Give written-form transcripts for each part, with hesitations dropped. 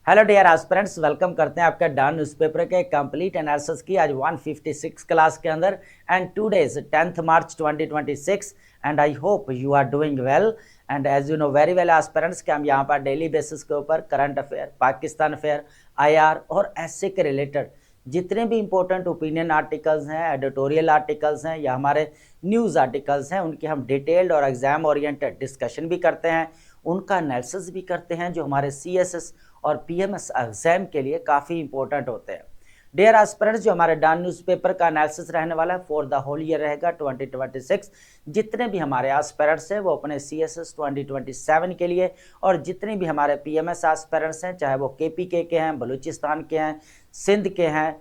Hello dear aspirants, welcome करते हैं आपका डॉन न्यूज़पेपर के कंप्लीट एनालिसिस की आज 156 क्लास के अंदर। And today is 10th March 2026 and I hope you are doing well. And as you know very well aspirants कि हम यहाँ पर डेली बेसिस के ऊपर current affair, Pakistan affair, IR और एसए के रिलेटेड जितने भी इंपॉर्टेंट ओपिनियन आर्टिकल्स हैं, एडिटोरियल आर्टिकल्स हैं या हमारे न्यूज़ आर्टिकल्स हैं, उनकी हम डिटेल्ड और एग्जाम ओरिएंटेड डिस्कशन भी करते हैं, उनका एनालिसिस भी करते हैं जो हमारे सीएसएस और पीएमएस एग्जाम के लिए काफ़ी इंपॉर्टेंट होते हैं। डियर एस्पिरेंट्स, जो हमारे डॉन न्यूज़पेपर का एनालिसिस रहने वाला है फॉर द होल ईयर रहेगा 2026। जितने भी हमारे एस्पिरेंट्स हैं वो अपने सीएसएस 2027 के लिए, और जितने भी हमारे पीएमएस एस्पिरेंट्स हैं, चाहे वो केपीके के हैं, बलूचिस्तान के हैं, सिंध के हैं,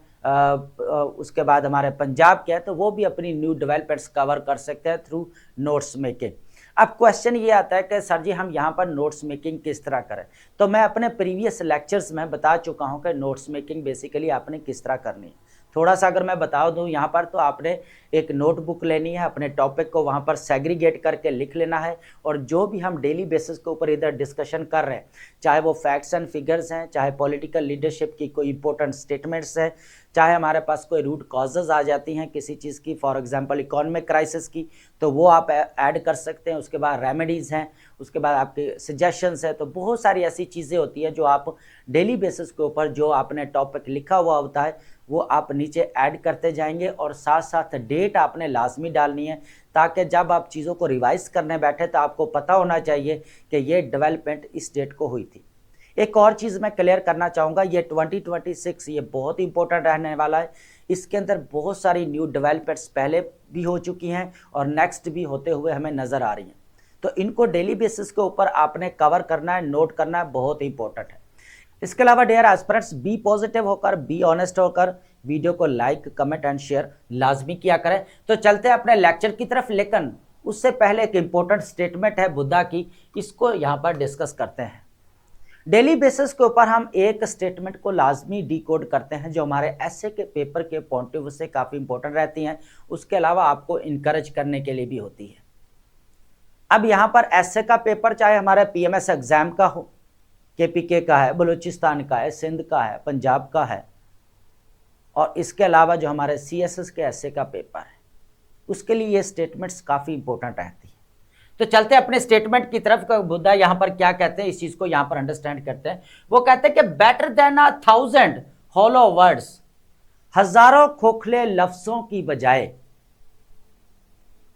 उसके बाद हमारे पंजाब के हैं, तो वो भी अपनी न्यू डेवलपमेंट्स कवर कर सकते हैं थ्रू नोट्स मेकिंग। अब क्वेश्चन ये आता है कि सर जी हम यहाँ पर नोट्स मेकिंग किस तरह करें। तो मैं अपने प्रीवियस लेक्चर्स में बता चुका हूँ कि नोट्स मेकिंग बेसिकली आपने किस तरह करनी है। थोड़ा सा अगर मैं बता दूँ यहाँ पर, तो आपने एक नोटबुक लेनी है, अपने टॉपिक को वहाँ पर सेग्रीगेट करके लिख लेना है, और जो भी हम डेली बेसिस के ऊपर इधर डिस्कशन कर रहे हैं, चाहे वो फैक्ट्स एंड फिगर्स हैं, चाहे पॉलिटिकल लीडरशिप की कोई इंपॉर्टेंट स्टेटमेंट्स हैं, चाहे हमारे पास कोई रूट कॉजेज आ जाती हैं किसी चीज़ की, फॉर एग्जांपल इकोनॉमिक क्राइसिस की, तो वो आप ऐड कर सकते हैं। उसके बाद रेमेडीज़ हैं, उसके बाद आपके सजेशंस है, तो बहुत सारी ऐसी चीज़ें होती हैं जो आप डेली बेसिस के ऊपर जो आपने टॉपिक लिखा हुआ होता है वो आप नीचे ऐड करते जाएंगे, और साथ साथ डेट आपने लाजमी डालनी है, ताकि जब आप चीज़ों को रिवाइज करने बैठे तो आपको पता होना चाहिए कि ये डेवलपमेंट इस डेट को हुई थी। एक और चीज़ मैं क्लियर करना चाहूँगा, ये 2026 ये बहुत इंपॉर्टेंट रहने वाला है। इसके अंदर बहुत सारी न्यू डेवलपमेंट्स पहले भी हो चुकी हैं और नेक्स्ट भी होते हुए हमें नज़र आ रही हैं, तो इनको डेली बेसिस के ऊपर आपने कवर करना है, नोट करना है, बहुत इंपॉर्टेंट है। इसके अलावा डियर एस्पिरेंट्स, बी पॉजिटिव होकर, बी ऑनेस्ट होकर वीडियो को लाइक, कमेंट एंड शेयर लाजमी किया करें। तो चलते हैं अपने लेक्चर की तरफ, लेकिन उससे पहले एक इंपॉर्टेंट स्टेटमेंट है बुद्धा की, इसको यहाँ पर डिस्कस करते हैं। डेली बेसिस के ऊपर हम एक स्टेटमेंट को लाजमी डिकोड करते हैं जो हमारे एसए के पेपर के पॉइंट ऑफ व्यू से काफ़ी इंपॉर्टेंट रहती हैं, उसके अलावा आपको इनकरेज करने के लिए भी होती है। अब यहाँ पर एसए का पेपर चाहे हमारे पीएमएस एग्जाम का हो, केपीके का है, बलूचिस्तान का है, सिंध का है, पंजाब का है, और इसके अलावा जो हमारे सीएसएस के एसए का पेपर है उसके लिए ये स्टेटमेंट्स काफ़ी इंपॉर्टेंट रहती है। तो चलते हैं अपने स्टेटमेंट की तरफ। बुद्धा यहाँ पर क्या कहते हैं, इस चीज़ को यहाँ पर अंडरस्टैंड करते हैं। वो कहते हैं कि बेटर देन 1000 हॉलो वर्ड्स, हजारों खोखले लफ्जों की बजाय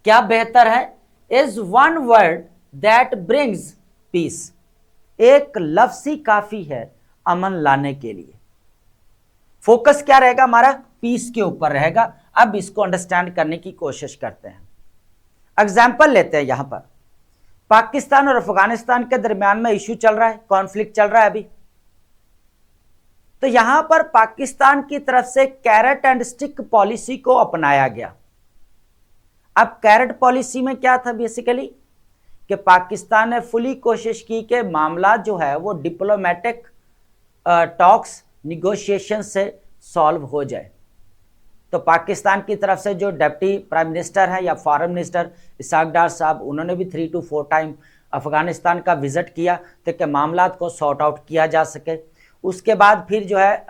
क्या बेहतर है, is one word that brings peace, एक लफ्ज ही काफी है अमन लाने के लिए। फोकस क्या रहेगा हमारा, पीस के ऊपर रहेगा। अब इसको अंडरस्टैंड करने की कोशिश करते हैं। एग्जाम्पल लेते हैं, यहां पर पाकिस्तान और अफगानिस्तान के दरमियान में इश्यू चल रहा है, कॉन्फ्लिक्ट चल रहा है अभी। तो यहां पर पाकिस्तान की तरफ से कैरेट एंड स्टिक पॉलिसी को अपनाया गया। अब कैरेट पॉलिसी में क्या था बेसिकली, कि पाकिस्तान ने फुली कोशिश की कि मामला जो है वो डिप्लोमेटिक टॉक्स, निगोशिएशन से सॉल्व हो जाए। तो पाकिस्तान की तरफ से जो डिप्टी प्राइम मिनिस्टर हैं या फॉरेन मिनिस्टर इसाक डार साहब, उन्होंने भी 3 to 4 टाइम अफगानिस्तान का विजिट किया ताकि मामला को सॉर्ट आउट किया जा सके। उसके बाद फिर जो है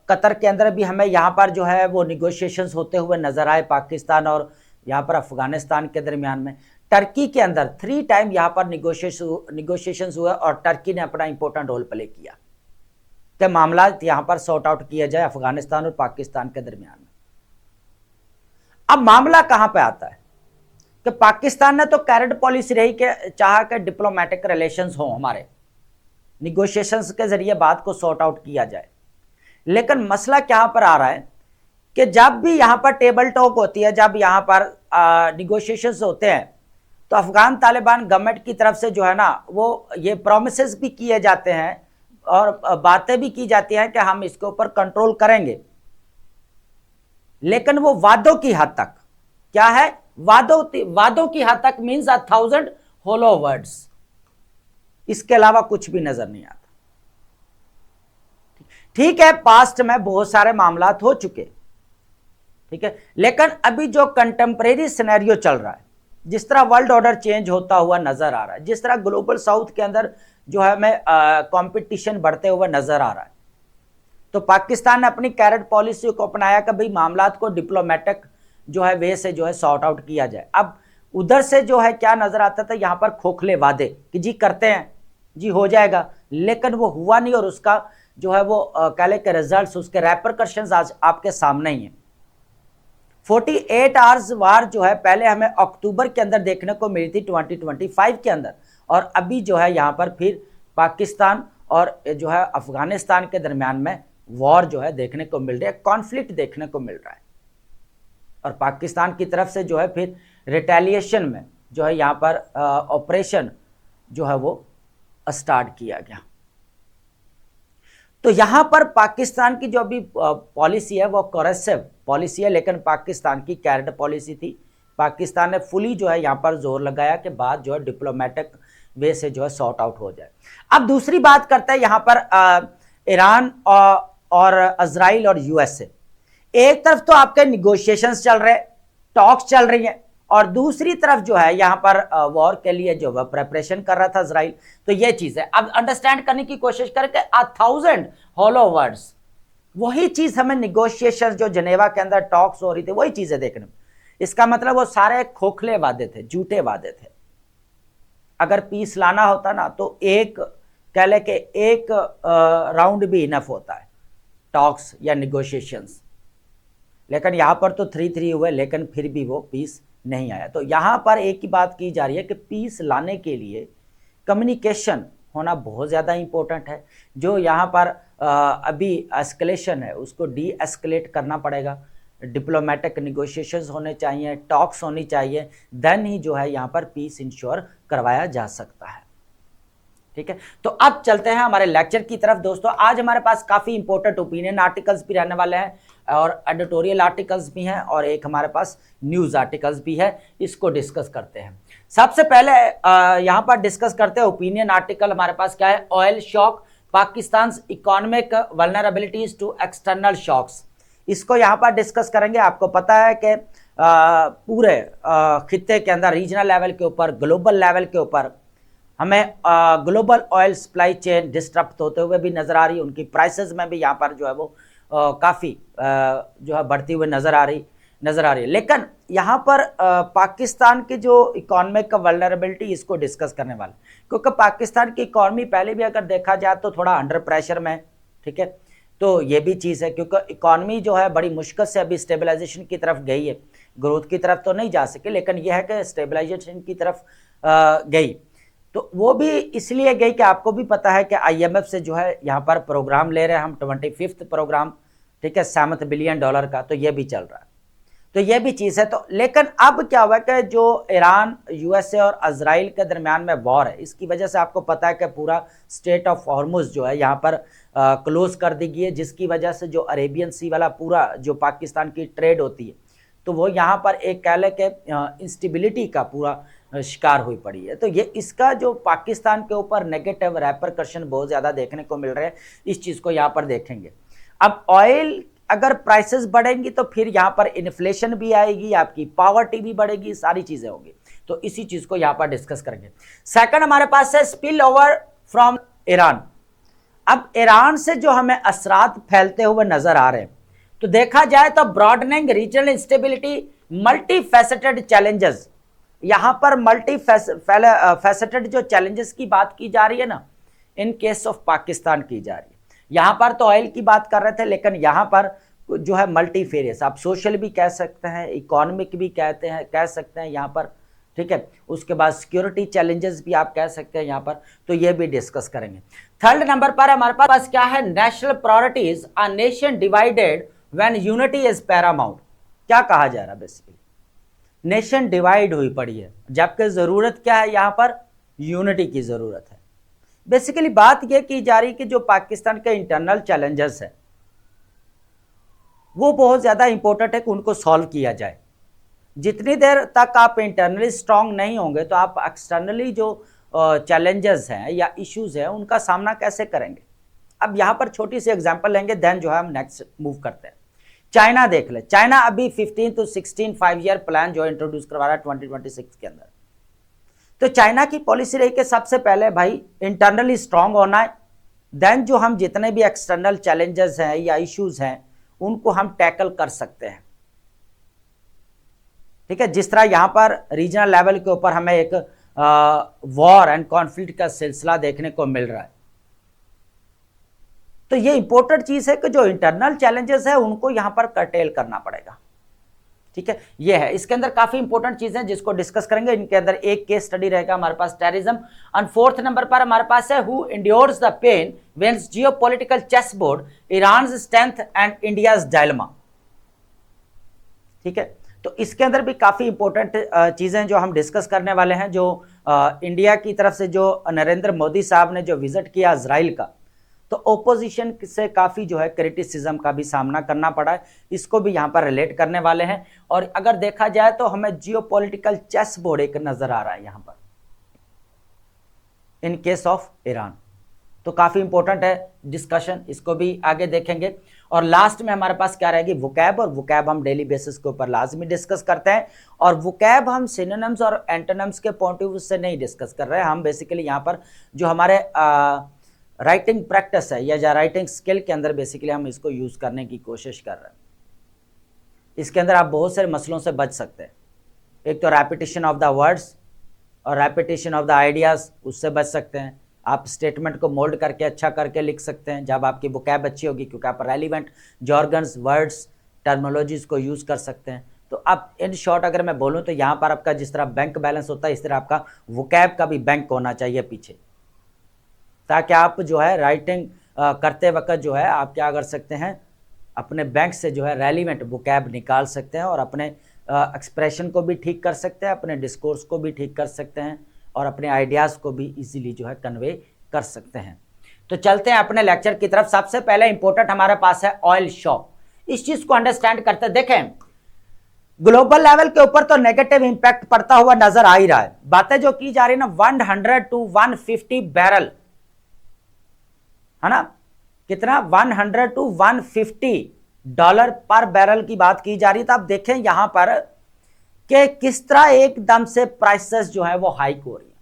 कतर के अंदर भी हमें यहाँ पर जो है वो निगोशिएशंस होते हुए नजर आए, पाकिस्तान और यहाँ पर अफगानिस्तान के दरमियान में। टर्की के अंदर 3 टाइम यहाँ पर निगोशिएशंस हुए और टर्की ने अपना इंपॉर्टेंट रोल प्ले किया कि मामला यहाँ पर सॉर्ट आउट किया जाए अफगानिस्तान और पाकिस्तान के दरमियान में। अब मामला कहाँ पे आता है कि पाकिस्तान ने तो कैरेट पॉलिसी रही कि चाहा कि डिप्लोमेटिक रिलेशंस हो, हमारे निगोशिएशंस के जरिए बात को सॉर्ट आउट किया जाए। लेकिन मसला क्या पर आ रहा है कि जब भी यहाँ पर टेबल टॉक होती है, जब यहाँ पर निगोशिएशंस होते हैं, तो अफगान तालिबान गवर्नमेंट की तरफ से जो है ना वो ये प्रोमिसेस भी किए जाते हैं और बातें भी की जाती हैं कि हम इसके ऊपर कंट्रोल करेंगे, लेकिन वो वादों की हद तक, क्या है, वादों की हद तक मीन्स 1000 होलो वर्ड्स, इसके अलावा कुछ भी नजर नहीं आता। ठीक है, पास्ट में बहुत सारे मामलात हो चुके, ठीक है। लेकिन अभी जो कंटेम्प्रेरी सिनेरियो चल रहा है, जिस तरह वर्ल्ड ऑर्डर चेंज होता हुआ नजर आ रहा है, जिस तरह ग्लोबल साउथ के अंदर जो है हमें कंपटीशन बढ़ते हुए नजर आ रहा है, तो पाकिस्तान ने अपनी कैरेट पॉलिसी को अपनाया कि भाई मामलात को डिप्लोमेटिक जो है वे से जो है सॉर्ट आउट किया जाए। अब उधर से जो है क्या नजर आता था, यहां पर खोखले वादे कि जी करते हैं, जी हो जाएगा, लेकिन वो हुआ नहीं, और उसका जो है वो कह ले के रिजल्ट्स, उसके रेपरकशंस आज आपके सामने ही हैं। 48 आवर्स वार जो है पहले हमें अक्टूबर के अंदर देखने को मिली थी 2025 के अंदर, और अभी जो है यहाँ पर फिर पाकिस्तान और जो है अफगानिस्तान के दरमियान में वॉर जो है देखने को मिल रही है, कॉन्फ्लिक्ट देखने को मिल रहा है, और पाकिस्तान की तरफ से जो है फिर रिटेलिएशन में जो है यहाँ पर ऑपरेशन जो है वो स्टार्ट किया गया। तो यहां पर पाकिस्तान की जो अभी पॉलिसी है वो कोरेसिव पॉलिसी है, लेकिन पाकिस्तान की कैरेट पॉलिसी थी। पाकिस्तान ने फुली जो है यहां पर जोर लगाया कि बात जो है डिप्लोमेटिक वे से जो है सॉर्ट आउट हो जाए। अब दूसरी बात करते हैं यहां पर ईरान और इजराइल और यूएसए। एक तरफ तो आपके निगोशिएशंस चल रहे, टॉक्स चल रही हैं, और दूसरी तरफ जो है यहां पर वॉर के लिए जो है प्रेपरेशन कर रहा था इजराइल। तो ये चीज है, अब अंडरस्टैंड करने की कोशिश करके 1000 हॉलो वर्ड्स, वही चीज हमें निगोशिएशन जो जनेवा के अंदर टॉक्स हो रही थी वही चीजें देखने में। इसका मतलब वो सारे खोखले वादे थे, झूठे वादे थे। अगर पीस लाना होता ना तो एक कह ले के एक राउंड भी इनफ होता है टॉक्स या निगोशिएशंस, लेकिन यहां पर तो 3-3 हुए, लेकिन फिर भी वो पीस नहीं आया। तो यहां पर एक ही बात की जा रही है कि पीस लाने के लिए कम्युनिकेशन होना बहुत ज़्यादा इंपॉर्टेंट है। जो यहाँ पर अभी एस्केलेशन है उसको डी एस्केलेट करना पड़ेगा, डिप्लोमेटिक निगोशिएशंस होने चाहिए, टॉक्स होनी चाहिए, देन ही जो है यहाँ पर पीस इंश्योर करवाया जा सकता है। ठीक है, तो अब चलते हैं हमारे लेक्चर की तरफ। दोस्तों आज हमारे पास काफ़ी इंपॉर्टेंट ओपिनियन आर्टिकल्स भी रहने वाले हैं, और एडिटोरियल आर्टिकल्स भी हैं, और एक हमारे पास न्यूज़ आर्टिकल्स भी है, इसको डिस्कस करते हैं। सबसे पहले यहाँ पर डिस्कस करते हैं ओपिनियन आर्टिकल। हमारे पास क्या है, oil shock, Pakistan economic vulnerabilities to external shocks. इसको यहाँ पर डिस्कस करेंगे। आपको पता है कि पूरे खित्ते के अंदर रीजनल लेवल के ऊपर, ग्लोबल लेवल के ऊपर हमें global oil supply chain disturb होते हुए भी नजर आ रही है, उनकी प्राइसेस में भी यहाँ पर जो है वो काफ़ी जो है बढ़ती हुई नजर आ रही है। लेकिन यहाँ पर पाकिस्तान की जो इकोनॉमिक का वल्नरेबिलिटी, इसको डिस्कस करने वाले, क्योंकि पाकिस्तान की इकोनॉमी पहले भी अगर देखा जाए तो थोड़ा अंडर प्रेशर में, ठीक है, तो ये भी चीज़ है, क्योंकि इकोनॉमी जो है बड़ी मुश्किल से अभी स्टेबलाइजेशन की तरफ गई है, ग्रोथ की तरफ तो नहीं जा सके, लेकिन यह है कि स्टेबलाइजेशन की तरफ गई। तो वो भी इसलिए गई कि आपको भी पता है कि IMF से जो है यहाँ पर प्रोग्राम ले रहे हैं हम, 25th प्रोग्राम, ठीक है, $7 बिलियन का, तो ये भी चल रहा है, तो ये भी चीज़ है। तो लेकिन अब क्या हुआ कि जो ईरान, USA और इजराइल के दरमियान में वॉर है, इसकी वजह से आपको पता है कि पूरा स्टेट ऑफ हॉर्मुज जो है यहाँ पर क्लोज कर दी गई है, जिसकी वजह से जो अरेबियन सी वाला पूरा जो पाकिस्तान की ट्रेड होती है, तो वो यहाँ पर एक कह ले के इंस्टेबिलिटी का पूरा शिकार हुई पड़ी है। तो ये इसका जो पाकिस्तान के ऊपर नेगेटिव रेपरकशन बहुत ज़्यादा देखने को मिल रहे हैं, इस चीज़ को यहाँ पर देखेंगे। अब ऑयल अगर प्राइसेस बढ़ेंगी तो फिर यहाँ पर इन्फ्लेशन भी आएगी, आपकी पॉवर्टी भी बढ़ेगी, सारी चीज़ें होंगी, तो इसी चीज़ को यहाँ पर डिस्कस करेंगे। सेकंड हमारे पास है स्पिल ओवर फ्रॉम ईरान। अब ईरान से जो हमें असरात फैलते हुए नजर आ रहे हैं, तो देखा जाए तो broadening regional instability, multi faceted challenges, यहाँ पर मल्टी फैसेटेड जो चैलेंजेस की बात की जा रही है ना, इन केस ऑफ पाकिस्तान की जा रही है। यहाँ पर तो ऑयल की बात कर रहे थे, लेकिन यहाँ पर जो है मल्टी फेरियस, आप सोशल भी कह सकते हैं, इकोनॉमिक भी कह सकते हैं यहाँ पर, ठीक है, उसके बाद सिक्योरिटी चैलेंजेस भी आप कह सकते हैं यहाँ पर, तो ये भी डिस्कस करेंगे। थर्ड नंबर पर हमारे पास क्या है, national priorities, a nation divided when unity is Paramount. क्या कहा जा रहा है, बेसिकली नेशन डिवाइड हुई पड़ी है, जबकि जरूरत क्या है, यहाँ पर यूनिटी की जरूरत है। बेसिकली बात यह की जा रही कि जो पाकिस्तान के इंटरनल चैलेंजेस है वो बहुत ज्यादा इंपॉर्टेंट है कि उनको सॉल्व किया जाए। जितनी देर तक आप इंटरनली स्ट्रांग नहीं होंगे तो आप एक्सटर्नली जो चैलेंजेस हैं या इश्यूज हैं उनका सामना कैसे करेंगे। अब यहाँ पर छोटी सी एग्जांपल लेंगे, देन जो है हम नेक्स्ट मूव करते हैं। चाइना देख ले, चाइना अभी 15 to 16 5 ईयर प्लान जो इंट्रोड्यूस करवा रहा है 2026 के अंदर। तो चाइना की पॉलिसी रही कि सबसे पहले भाई इंटरनली स्ट्रांग होना है, देन जो हम जितने भी एक्सटर्नल चैलेंजेस हैं या इश्यूज हैं उनको हम टैकल कर सकते हैं। ठीक है, जिस तरह यहां पर रीजनल लेवल के ऊपर हमें एक वॉर एंड कॉन्फ्लिक्ट का सिलसिला देखने को मिल रहा है। तो ये इंपॉर्टेंट चीज है कि जो इंटरनल चैलेंजेस है उनको यहां पर कर्टेल करना पड़ेगा। ठीक है, ये है, इसके अंदर काफी इंपॉर्टेंट चीजें जिसको डिस्कस करेंगे। इनके अंदर एक केस स्टडी रहेगा हमारे पास टेररिज्म। और 4th नंबर पर हमारे पास है who endures the pain when geopolitical chess board Iran strength and India's dilemma. ठीक है, तो इसके अंदर भी काफी इंपॉर्टेंट चीजें जो हम डिस्कस करने वाले हैं। जो इंडिया की तरफ से जो नरेंद्र मोदी साहब ने जो विजिट किया इजराइल का, तो ओपोजिशन से काफी जो है क्रिटिसिज्म का भी सामना करना पड़ा है, इसको भी यहाँ पर रिलेट करने वाले हैं। और अगर देखा जाए तो हमें जियोपॉलिटिकल चेस बोर्ड एक नजर आ रहा है यहाँ पर इन केस ऑफ ईरान, तो काफी इंपॉर्टेंट है डिस्कशन, इसको भी आगे देखेंगे। और लास्ट में हमारे पास क्या रहेगी, वोकैब, और वोकैब हम डेली बेसिस के ऊपर लाजमी डिस्कस करते हैं। और वोकैब हम सिनोनिम्स और एंटोनिम्स के पॉइंट ऑफ व्यू से नहीं डिस्कस कर रहे हैं, हम बेसिकली यहाँ पर जो हमारे राइटिंग प्रैक्टिस है या राइटिंग स्किल के अंदर बेसिकली हम इसको यूज करने की कोशिश कर रहे हैं। इसके अंदर आप बहुत सारे मसलों से बच सकते हैं। एक तो रैपिटेशन ऑफ द वर्ड्स और रैपिटेशन ऑफ द आइडियाज, उससे बच सकते हैं। आप स्टेटमेंट को मोल्ड करके अच्छा करके लिख सकते हैं जब आपकी वोकैब अच्छी होगी, क्योंकि आप रेलिवेंट जॉर्गन्स, वर्ड्स, टर्मिनोलॉजीज को यूज कर सकते हैं। तो अब इन शॉर्ट अगर मैं बोलूं तो यहाँ पर आपका जिस तरह बैंक बैलेंस होता है इस तरह आपका वोकैब का भी बैंक होना चाहिए पीछे, ताकि आप जो है राइटिंग करते वक्त जो है आप क्या कर सकते हैं, अपने बैंक से जो है रेलिवेंट वोकैब निकाल सकते हैं और अपने एक्सप्रेशन को भी ठीक कर सकते हैं, अपने डिस्कोर्स को भी ठीक कर सकते हैं और अपने आइडियाज़ को भी इजीली जो है कन्वे कर सकते हैं। तो चलते हैं अपने लेक्चर की तरफ। सबसे पहले इंपॉर्टेंट हमारे पास है ऑयल शॉक। इस चीज को अंडरस्टैंड करते देखें, ग्लोबल लेवल के ऊपर तो नेगेटिव इंपैक्ट पड़ता हुआ नजर आ ही रहा है। बातें जो की जा रही है ना 100 to 150 बैरल, है ना, कितना 100 to 150 डॉलर पर बैरल की बात की जा रही है। तो आप देखें यहां पर कि किस तरह एकदम से प्राइसेस जो है वो हाइक हो रही है।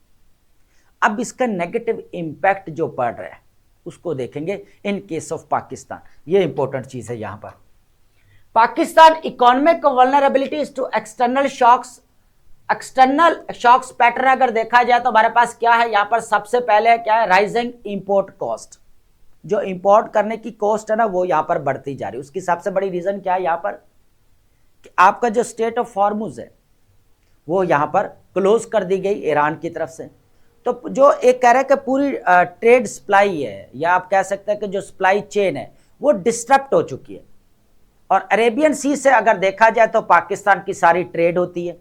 अब इसका नेगेटिव इंपैक्ट जो पड़ रहा है उसको देखेंगे इन केस ऑफ पाकिस्तान। ये इंपॉर्टेंट चीज है यहां पर। Pakistan economic vulnerabilities to external shocks, external shocks pattern अगर देखा जाए तो हमारे पास क्या है यहां पर, सबसे पहले क्या है, राइजिंग इंपोर्ट कॉस्ट। जो इंपोर्ट करने की कॉस्ट है ना वो यहां पर बढ़ती जा रही है। उसकी सबसे बड़ी रीजन क्या है यहां पर, कि आपका जो स्टेट ऑफ हॉर्मुज है वो यहां पर क्लोज कर दी गई ईरान की तरफ से। तो जो एक कह रहा है कि पूरी ट्रेड सप्लाई है या आप कह सकते हैं कि जो सप्लाई चेन है वो डिस्टर्ब हो चुकी है। और अरेबियन सी से अगर देखा जाए तो पाकिस्तान की सारी ट्रेड होती है।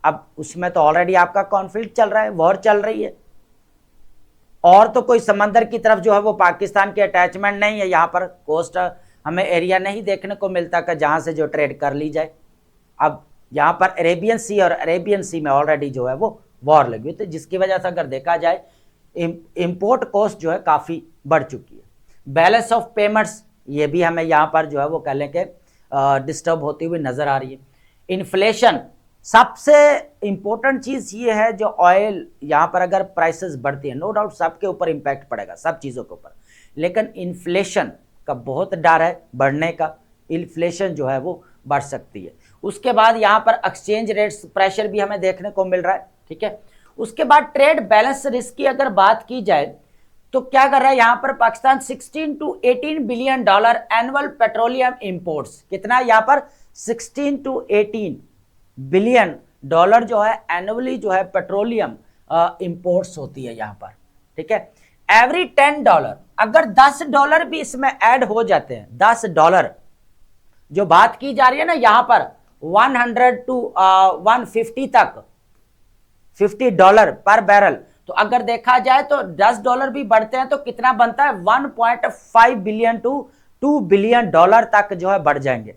अब उसमें तो ऑलरेडी आपका कॉन्फ्लिक्ट चल रहा है, वॉर चल रही है, और तो कोई समंदर की तरफ जो है वो पाकिस्तान की अटैचमेंट नहीं है। यहाँ पर कोस्ट हमें एरिया नहीं देखने को मिलता कि जहाँ से जो ट्रेड कर ली जाए। अब यहाँ पर अरेबियन सी और अरेबियन सी में ऑलरेडी जो है वो वॉर लगी हुई, तो जिसकी वजह से अगर देखा जाए इंपोर्ट कॉस्ट जो है काफ़ी बढ़ चुकी है। बैलेंस ऑफ पेमेंट्स ये भी हमें यहाँ पर जो है वो कह लें कि डिस्टर्ब होती हुई नज़र आ रही है। इन्फ्लेशन, सबसे इंपॉर्टेंट चीज़ ये है, जो ऑयल यहाँ पर अगर प्राइसेस बढ़ती है नो डाउट सबके ऊपर इम्पैक्ट पड़ेगा, सब चीज़ों के ऊपर, लेकिन इन्फ्लेशन का बहुत डर है बढ़ने का। इन्फ्लेशन जो है वो बढ़ सकती है। उसके बाद यहाँ पर एक्सचेंज रेट्स प्रेशर भी हमें देखने को मिल रहा है। ठीक है, उसके बाद ट्रेड बैलेंस रिस्क की अगर बात की जाए तो क्या कर रहा है यहाँ पर Pakistan, 16 to 18 billion dollar annual petroleum imports. कितना यहाँ पर 16 to 18 बिलियन डॉलर जो है एनुअली जो है पेट्रोलियम इंपोर्ट्स होती है यहाँ पर। ठीक है, एवरी $10 अगर $10 भी इसमें ऐड हो जाते हैं, $10 जो बात की जा रही है ना यहाँ पर 100 to 150 तक $50 पर बैरल, तो अगर देखा जाए तो $10 भी बढ़ते हैं तो कितना बनता है, 1.5 बिलियन to 2 बिलियन डॉलर तक जो है बढ़ जाएंगे।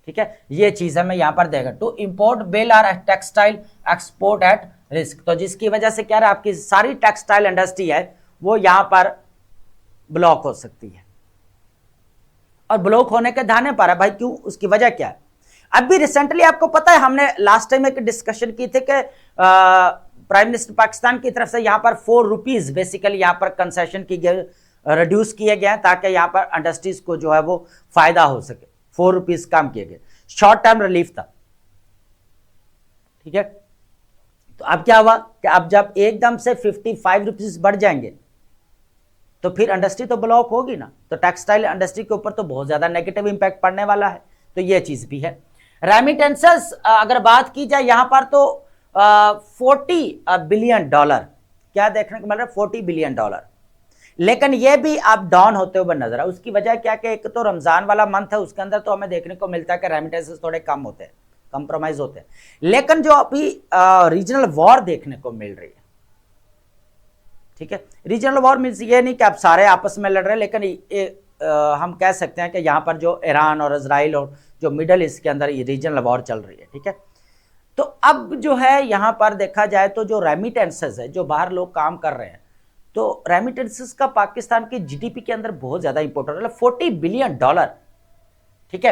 ठीक है, ये चीज हमें यहां पर देगा। To import bill are textile export at risk, तो जिसकी वजह से क्या है आपकी सारी टेक्सटाइल इंडस्ट्री है वो यहां पर ब्लॉक हो सकती है। और ब्लॉक होने के दाने पर है भाई, क्यों, उसकी वजह क्या है? अभी रिसेंटली आपको पता है, हमने लास्ट टाइम एक डिस्कशन की थी कि प्राइम मिनिस्टर पाकिस्तान की तरफ से यहाँ पर 4 रुपीज बेसिकली यहाँ पर कंसेशन की गई, रिड्यूस किए गए ताकि यहाँ पर इंडस्ट्रीज को जो है वो फायदा हो सके। 4 रुपीज कम किए गए, शॉर्ट टर्म रिलीफ था, ठीक है। तो अब क्या हुआ कि अब जब एकदम से 55 रुपीज बढ़ जाएंगे तो फिर इंडस्ट्री तो ब्लॉक होगी ना, तो टेक्सटाइल इंडस्ट्री के ऊपर तो बहुत ज्यादा नेगेटिव इंपैक्ट पड़ने वाला है। तो ये चीज भी है। रेमिटेंसेस अगर बात की जाए यहाँ पर तो 40 बिलियन डॉलर क्या देखने को मिल रहा है, 40 बिलियन डॉलर। लेकिन ये भी अब डाउन होते हुए नजर है। उसकी वजह क्या कि एक तो रमजान वाला मंथ है, उसके अंदर तो हमें देखने को मिलता है कि रेमिटेंसेस थोड़े कम होते हैं, कंप्रोमाइज होते हैं। लेकिन जो अभी रीजनल वॉर देखने को मिल रही है, ठीक है, रीजनल वॉर मीन्स ये नहीं कि आप सारे आपस में लड़ रहे हैं, लेकिन हम कह सकते हैं कि यहाँ पर जो ईरान और इजराइल और जो मिडल ईस्ट के अंदर ये रीजनल वॉर चल रही है, ठीक है। तो अब जो है यहाँ पर देखा जाए तो जो रेमिटेंसेस है, जो बाहर लोग काम कर रहे हैं, तो रेमिटेंसेस का पाकिस्तान की जीडीपी के अंदर बहुत ज्यादा इंपॉर्टेंट है, 40 बिलियन डॉलर, ठीक है।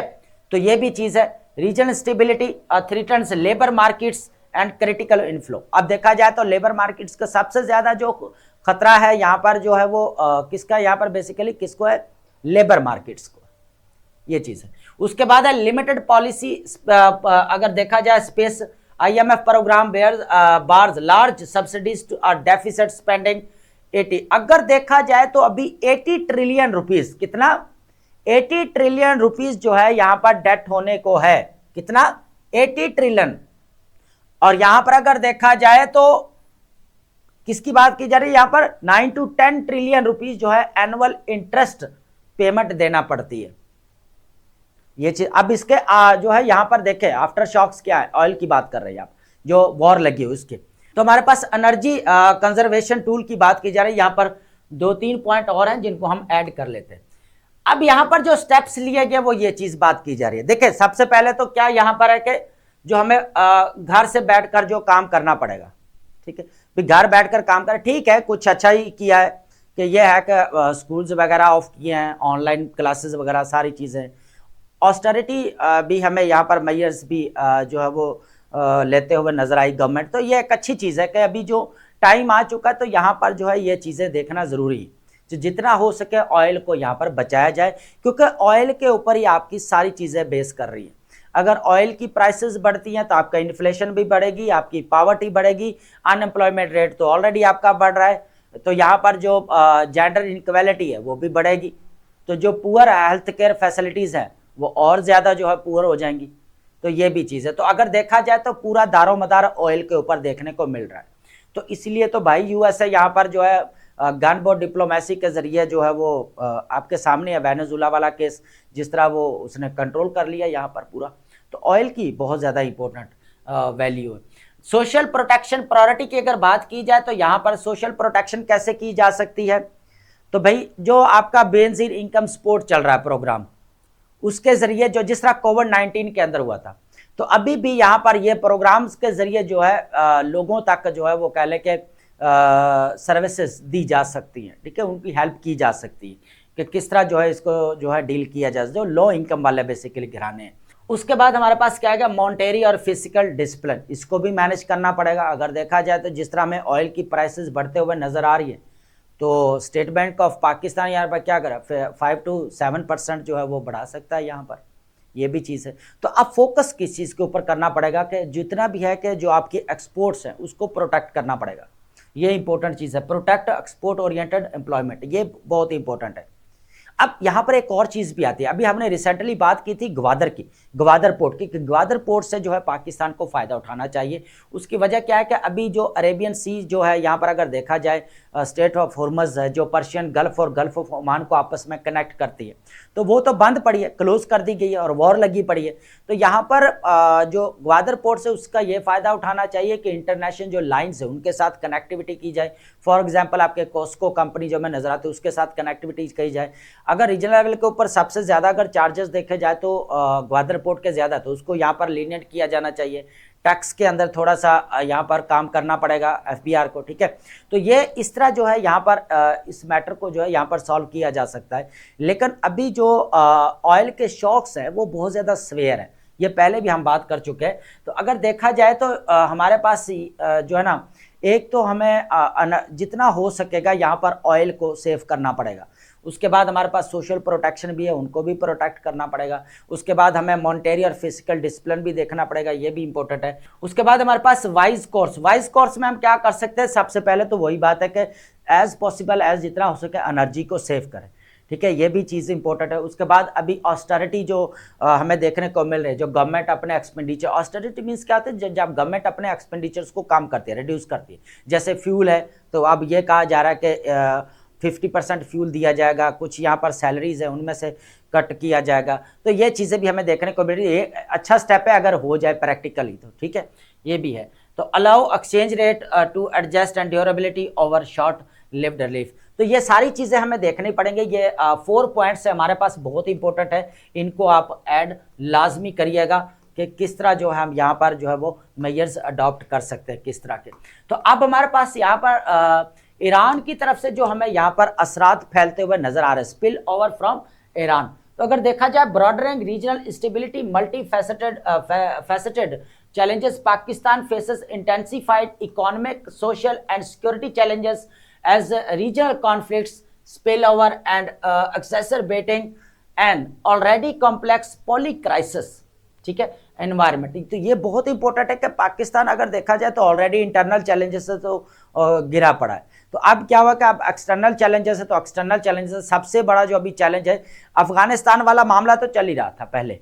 तो ये भी चीज है। Regional stability, threatens labour markets and critical inflow. अब देखा जाए तो लेबर मार्केट्स का सबसे ज्यादा जो खतरा है यहाँ पर जो है वो किसका, यहाँ पर बेसिकली किसको है, लेबर मार्केट्स को, ये चीज है। उसके बाद है लिमिटेड पॉलिसी, अगर देखा जाए space, IMF programme bears bars large subsidies to deficit spending 80। अगर देखा जाए तो अभी 80 ट्रिलियन रुपीज, कितना, 80 ट्रिलियन रुपीज जो है यहाँ पर डेट होने को है, कितना, 80 ट्रिलियन। और यहां पर अगर देखा जाए तो किसकी बात की जा रही है, यहां पर 9 to 10 ट्रिलियन रुपीज जो है एनुअल इंटरेस्ट पेमेंट देना पड़ती है, ये चीज। अब इसके जो है यहां पर देखें आफ्टर शॉक्स क्या है, ऑयल की बात कर रहे हैं आप, जो वॉर लगी हुई उसके। तो हमारे पास एनर्जी कंजर्वेशन टूल की बात की जा रही है, यहां पर 2-3 पॉइंट और हैं जिनको हम ऐड कर लेते हैं। अब यहां पर जो स्टेप्स लिए गए वो ये चीज बात की जा रही है। देखिए सबसे पहले तो क्या यहां पर है कि जो हमें घर से बैठकर जो काम करना पड़ेगा, ठीक है, घर बैठकर काम करें, ठीक है, कुछ अच्छा ही किया है कि ये है कि स्कूल्स वगैरह ऑफ किए हैं, ऑनलाइन क्लासेस वगैरह सारी चीज़ें, ऑस्टेरिटी भी हमें यहाँ पर मेजर्स भी जो है वो लेते हुए नजर आई गवर्नमेंट। तो ये एक अच्छी चीज़ है कि अभी जो टाइम आ चुका है तो यहाँ पर जो है ये चीज़ें देखना ज़रूरी है, तो जितना हो सके ऑयल को यहाँ पर बचाया जाए, क्योंकि ऑयल के ऊपर ही आपकी सारी चीज़ें बेस कर रही हैं। अगर ऑयल की प्राइसेस बढ़ती हैं तो आपका इन्फ्लेशन भी बढ़ेगी, आपकी पॉवर्टी बढ़ेगी, अनएम्प्लॉयमेंट रेट तो ऑलरेडी आपका बढ़ रहा है, तो यहाँ पर जो जेंडर इनक्वालिटी है वो भी बढ़ेगी, तो जो पुअर हेल्थ केयर फैसिलिटीज़ हैं वो और ज़्यादा जो है पुअर हो जाएंगी। तो ये भी चीज़ है। तो अगर देखा जाए तो पूरा दारोमदार ऑयल के ऊपर देखने को मिल रहा है। तो इसलिए तो भाई यूएसए यहाँ पर जो है गन बोर्ड डिप्लोमेसी के जरिए जो है वो आपके सामने है, वेनेजुला वाला केस जिस तरह वो उसने कंट्रोल कर लिया यहाँ पर पूरा। तो ऑयल की बहुत ज़्यादा इंपॉर्टेंट वैल्यू है। सोशल प्रोटेक्शन प्रायोरिटी की अगर बात की जाए तो यहाँ पर सोशल प्रोटेक्शन कैसे की जा सकती है, तो भाई जो आपका बेनजीर इनकम सपोर्ट चल रहा है प्रोग्राम, उसके जरिए जो जिस तरह कोविड-19 के अंदर हुआ था, तो अभी भी यहाँ पर ये प्रोग्राम्स के जरिए जो है लोगों तक जो है वो कह लें कि सर्विसेज दी जा सकती हैं, ठीक है, उनकी हेल्प की जा सकती है कि किस तरह जो है इसको जो है डील किया जाए, जो लो इनकम वाले बेसिकली घराने हैं। उसके बाद हमारे पास क्या है, मॉनेटरी और फिजिकल डिसिप्लिन, इसको भी मैनेज करना पड़ेगा। अगर देखा जाए तो जिस तरह हमें ऑयल की प्राइसेस बढ़ते हुए नजर आ रही है, तो स्टेट बैंक ऑफ पाकिस्तान यहाँ पर क्या करा, 5 to 7% जो है वो बढ़ा सकता है यहाँ पर, ये भी चीज़ है। तो अब फोकस किस चीज़ के ऊपर करना पड़ेगा कि जितना भी है कि जो आपकी एक्सपोर्ट्स हैं उसको प्रोटेक्ट करना पड़ेगा, ये इंपॉर्टेंट चीज़ है। प्रोटेक्ट एक्सपोर्ट ओरिएंटेड एम्प्लॉयमेंट, ये बहुत इंपॉर्टेंट है। अब यहाँ पर एक और चीज़ भी आती है, अभी हमने रिसेंटली बात की थी ग्वादर की, ग्वादर पोर्ट की, कि ग्वादर पोर्ट से जो है पाकिस्तान को फ़ायदा उठाना चाहिए। उसकी वजह क्या है कि अभी जो अरेबियन सी जो है यहाँ पर अगर देखा जाए स्टेट ऑफ हॉर्मज़ है, जो पर्शियन गल्फ और गल्फ ऑफ ओमान को आपस में कनेक्ट करती है, तो वो तो बंद पड़ी है, क्लोज कर दी गई है और वॉर लगी पड़ी है। तो यहाँ पर जो ग्वादर पोर्ट से उसका ये फ़ायदा उठाना चाहिए कि इंटरनेशनल जो लाइन्स है उनके साथ कनेक्टिविटी की जाए। फॉर एग्जाम्पल आपके कॉस्को कंपनी जो में नजर आती है उसके साथ कनेक्टिविटी की जाए। अगर रीजनल लेवल के ऊपर सबसे ज़्यादा अगर चार्जेस देखे जाए तो ग्वादर पोर्ट के ज़्यादा, तो उसको यहाँ पर लीनियंट किया जाना चाहिए। टैक्स के अंदर थोड़ा सा यहाँ पर काम करना पड़ेगा एफबीआर को, ठीक है। तो ये इस तरह जो है यहाँ पर इस मैटर को जो है यहाँ पर सॉल्व किया जा सकता है। लेकिन अभी जो ऑयल के शॉक्स हैं वो बहुत ज़्यादा स्वेयर है, ये पहले भी हम बात कर चुके हैं। तो अगर देखा जाए तो हमारे पास जो है ना, एक तो हमें जितना हो सकेगा यहाँ पर ऑयल को सेव करना पड़ेगा। उसके बाद हमारे पास सोशल प्रोटेक्शन भी है, उनको भी प्रोटेक्ट करना पड़ेगा। उसके बाद हमें मॉनेटरी और फिजिकल डिसिप्लिन भी देखना पड़ेगा, ये भी इंपॉर्टेंट है। उसके बाद हमारे पास वाइज कोर्स में हम क्या कर सकते हैं, सबसे पहले तो वही बात है कि एज पॉसिबल एज जितना हो सके एनर्जी को सेव करें, ठीक है, ये भी चीज़ इंपॉर्टेंट है। उसके बाद अभी ऑस्टेरिटी जो हमें देखने को मिल रही है, जो गवर्नमेंट अपने एक्सपेंडिचर, ऑस्टेरिटी मीन्स क्या होता है, जब गवर्नमेंट अपने एक्सपेंडिचर्स को कम करती है, रिड्यूस करती है। जैसे फ्यूल है तो अब ये कहा जा रहा है कि 50% फ्यूल दिया जाएगा, कुछ यहाँ पर सैलरीज है उनमें से कट किया जाएगा। तो ये चीज़ें भी हमें देखने को मिल रही है, ये अच्छा स्टेप है अगर हो जाए प्रैक्टिकली तो, ठीक है, ये भी है। तो allow exchange rate to adjust and durability over short lived relief. तो ये सारी चीज़ें हमें देखनी पड़ेंगे। ये 4 पॉइंट्स है हमारे पास, बहुत इंपॉर्टेंट है, इनको आप ऐड लाजमी करिएगा कि किस तरह जो है हम यहाँ पर जो है वो मेजर्स अडॉप्ट कर सकते हैं किस तरह के। तो अब हमारे पास यहाँ पर ईरान की तरफ से जो हमें यहाँ पर असरात फैलते हुए नजर आ रहे हैं, स्पिल ओवर फ्रॉम ईरान। तो अगर देखा जाए broadening regional stability multifaceted challenges, Pakistan faces intensified economic, social and security challenges as regional conflicts spill over and exacerbating an already complex polycrisis, ठीक है, एनवायरमेंट। तो ये बहुत इंपॉर्टेंट है कि पाकिस्तान अगर देखा जाए तो ऑलरेडी इंटरनल चैलेंजेस से तो गिरा पड़ा है। तो अब क्या हुआ कि अब एक्सटर्नल चैलेंजेस है, तो एक्सटर्नल चैलेंजेस सबसे बड़ा जो अभी चैलेंज है, अफगानिस्तान वाला मामला तो चल ही रहा था पहले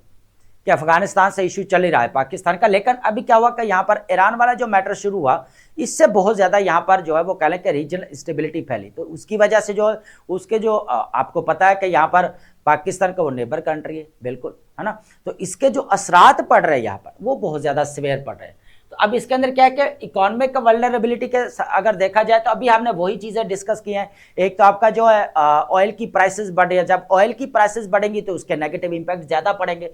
कि अफगानिस्तान से इशू चल ही रहा है पाकिस्तान का, लेकिन अभी क्या हुआ कि यहाँ पर ईरान वाला जो मैटर शुरू हुआ, इससे बहुत ज़्यादा यहाँ पर जो है वो कह लें कि रीजनल स्टेबिलिटी फैली। तो उसकी वजह से जो उसके जो आपको पता है कि यहाँ पर पाकिस्तान का वो नेबर कंट्री है, बिल्कुल, है ना। तो इसके जो असरात पड़ रहे हैं यहाँ पर वो बहुत ज़्यादा सीवियर पड़ रहे हैं। तो अब इसके अंदर क्या है कि इकोनॉमिक वल्नरेबिलिटी के अगर देखा जाए तो अभी हमने वही चीज़ें डिस्कस की हैं। एक तो आपका जो है ऑयल की प्राइसेस बढ़ रही है, जब ऑयल की प्राइसेस बढ़ेंगी तो उसके नेगेटिव इम्पैक्ट ज़्यादा पड़ेंगे,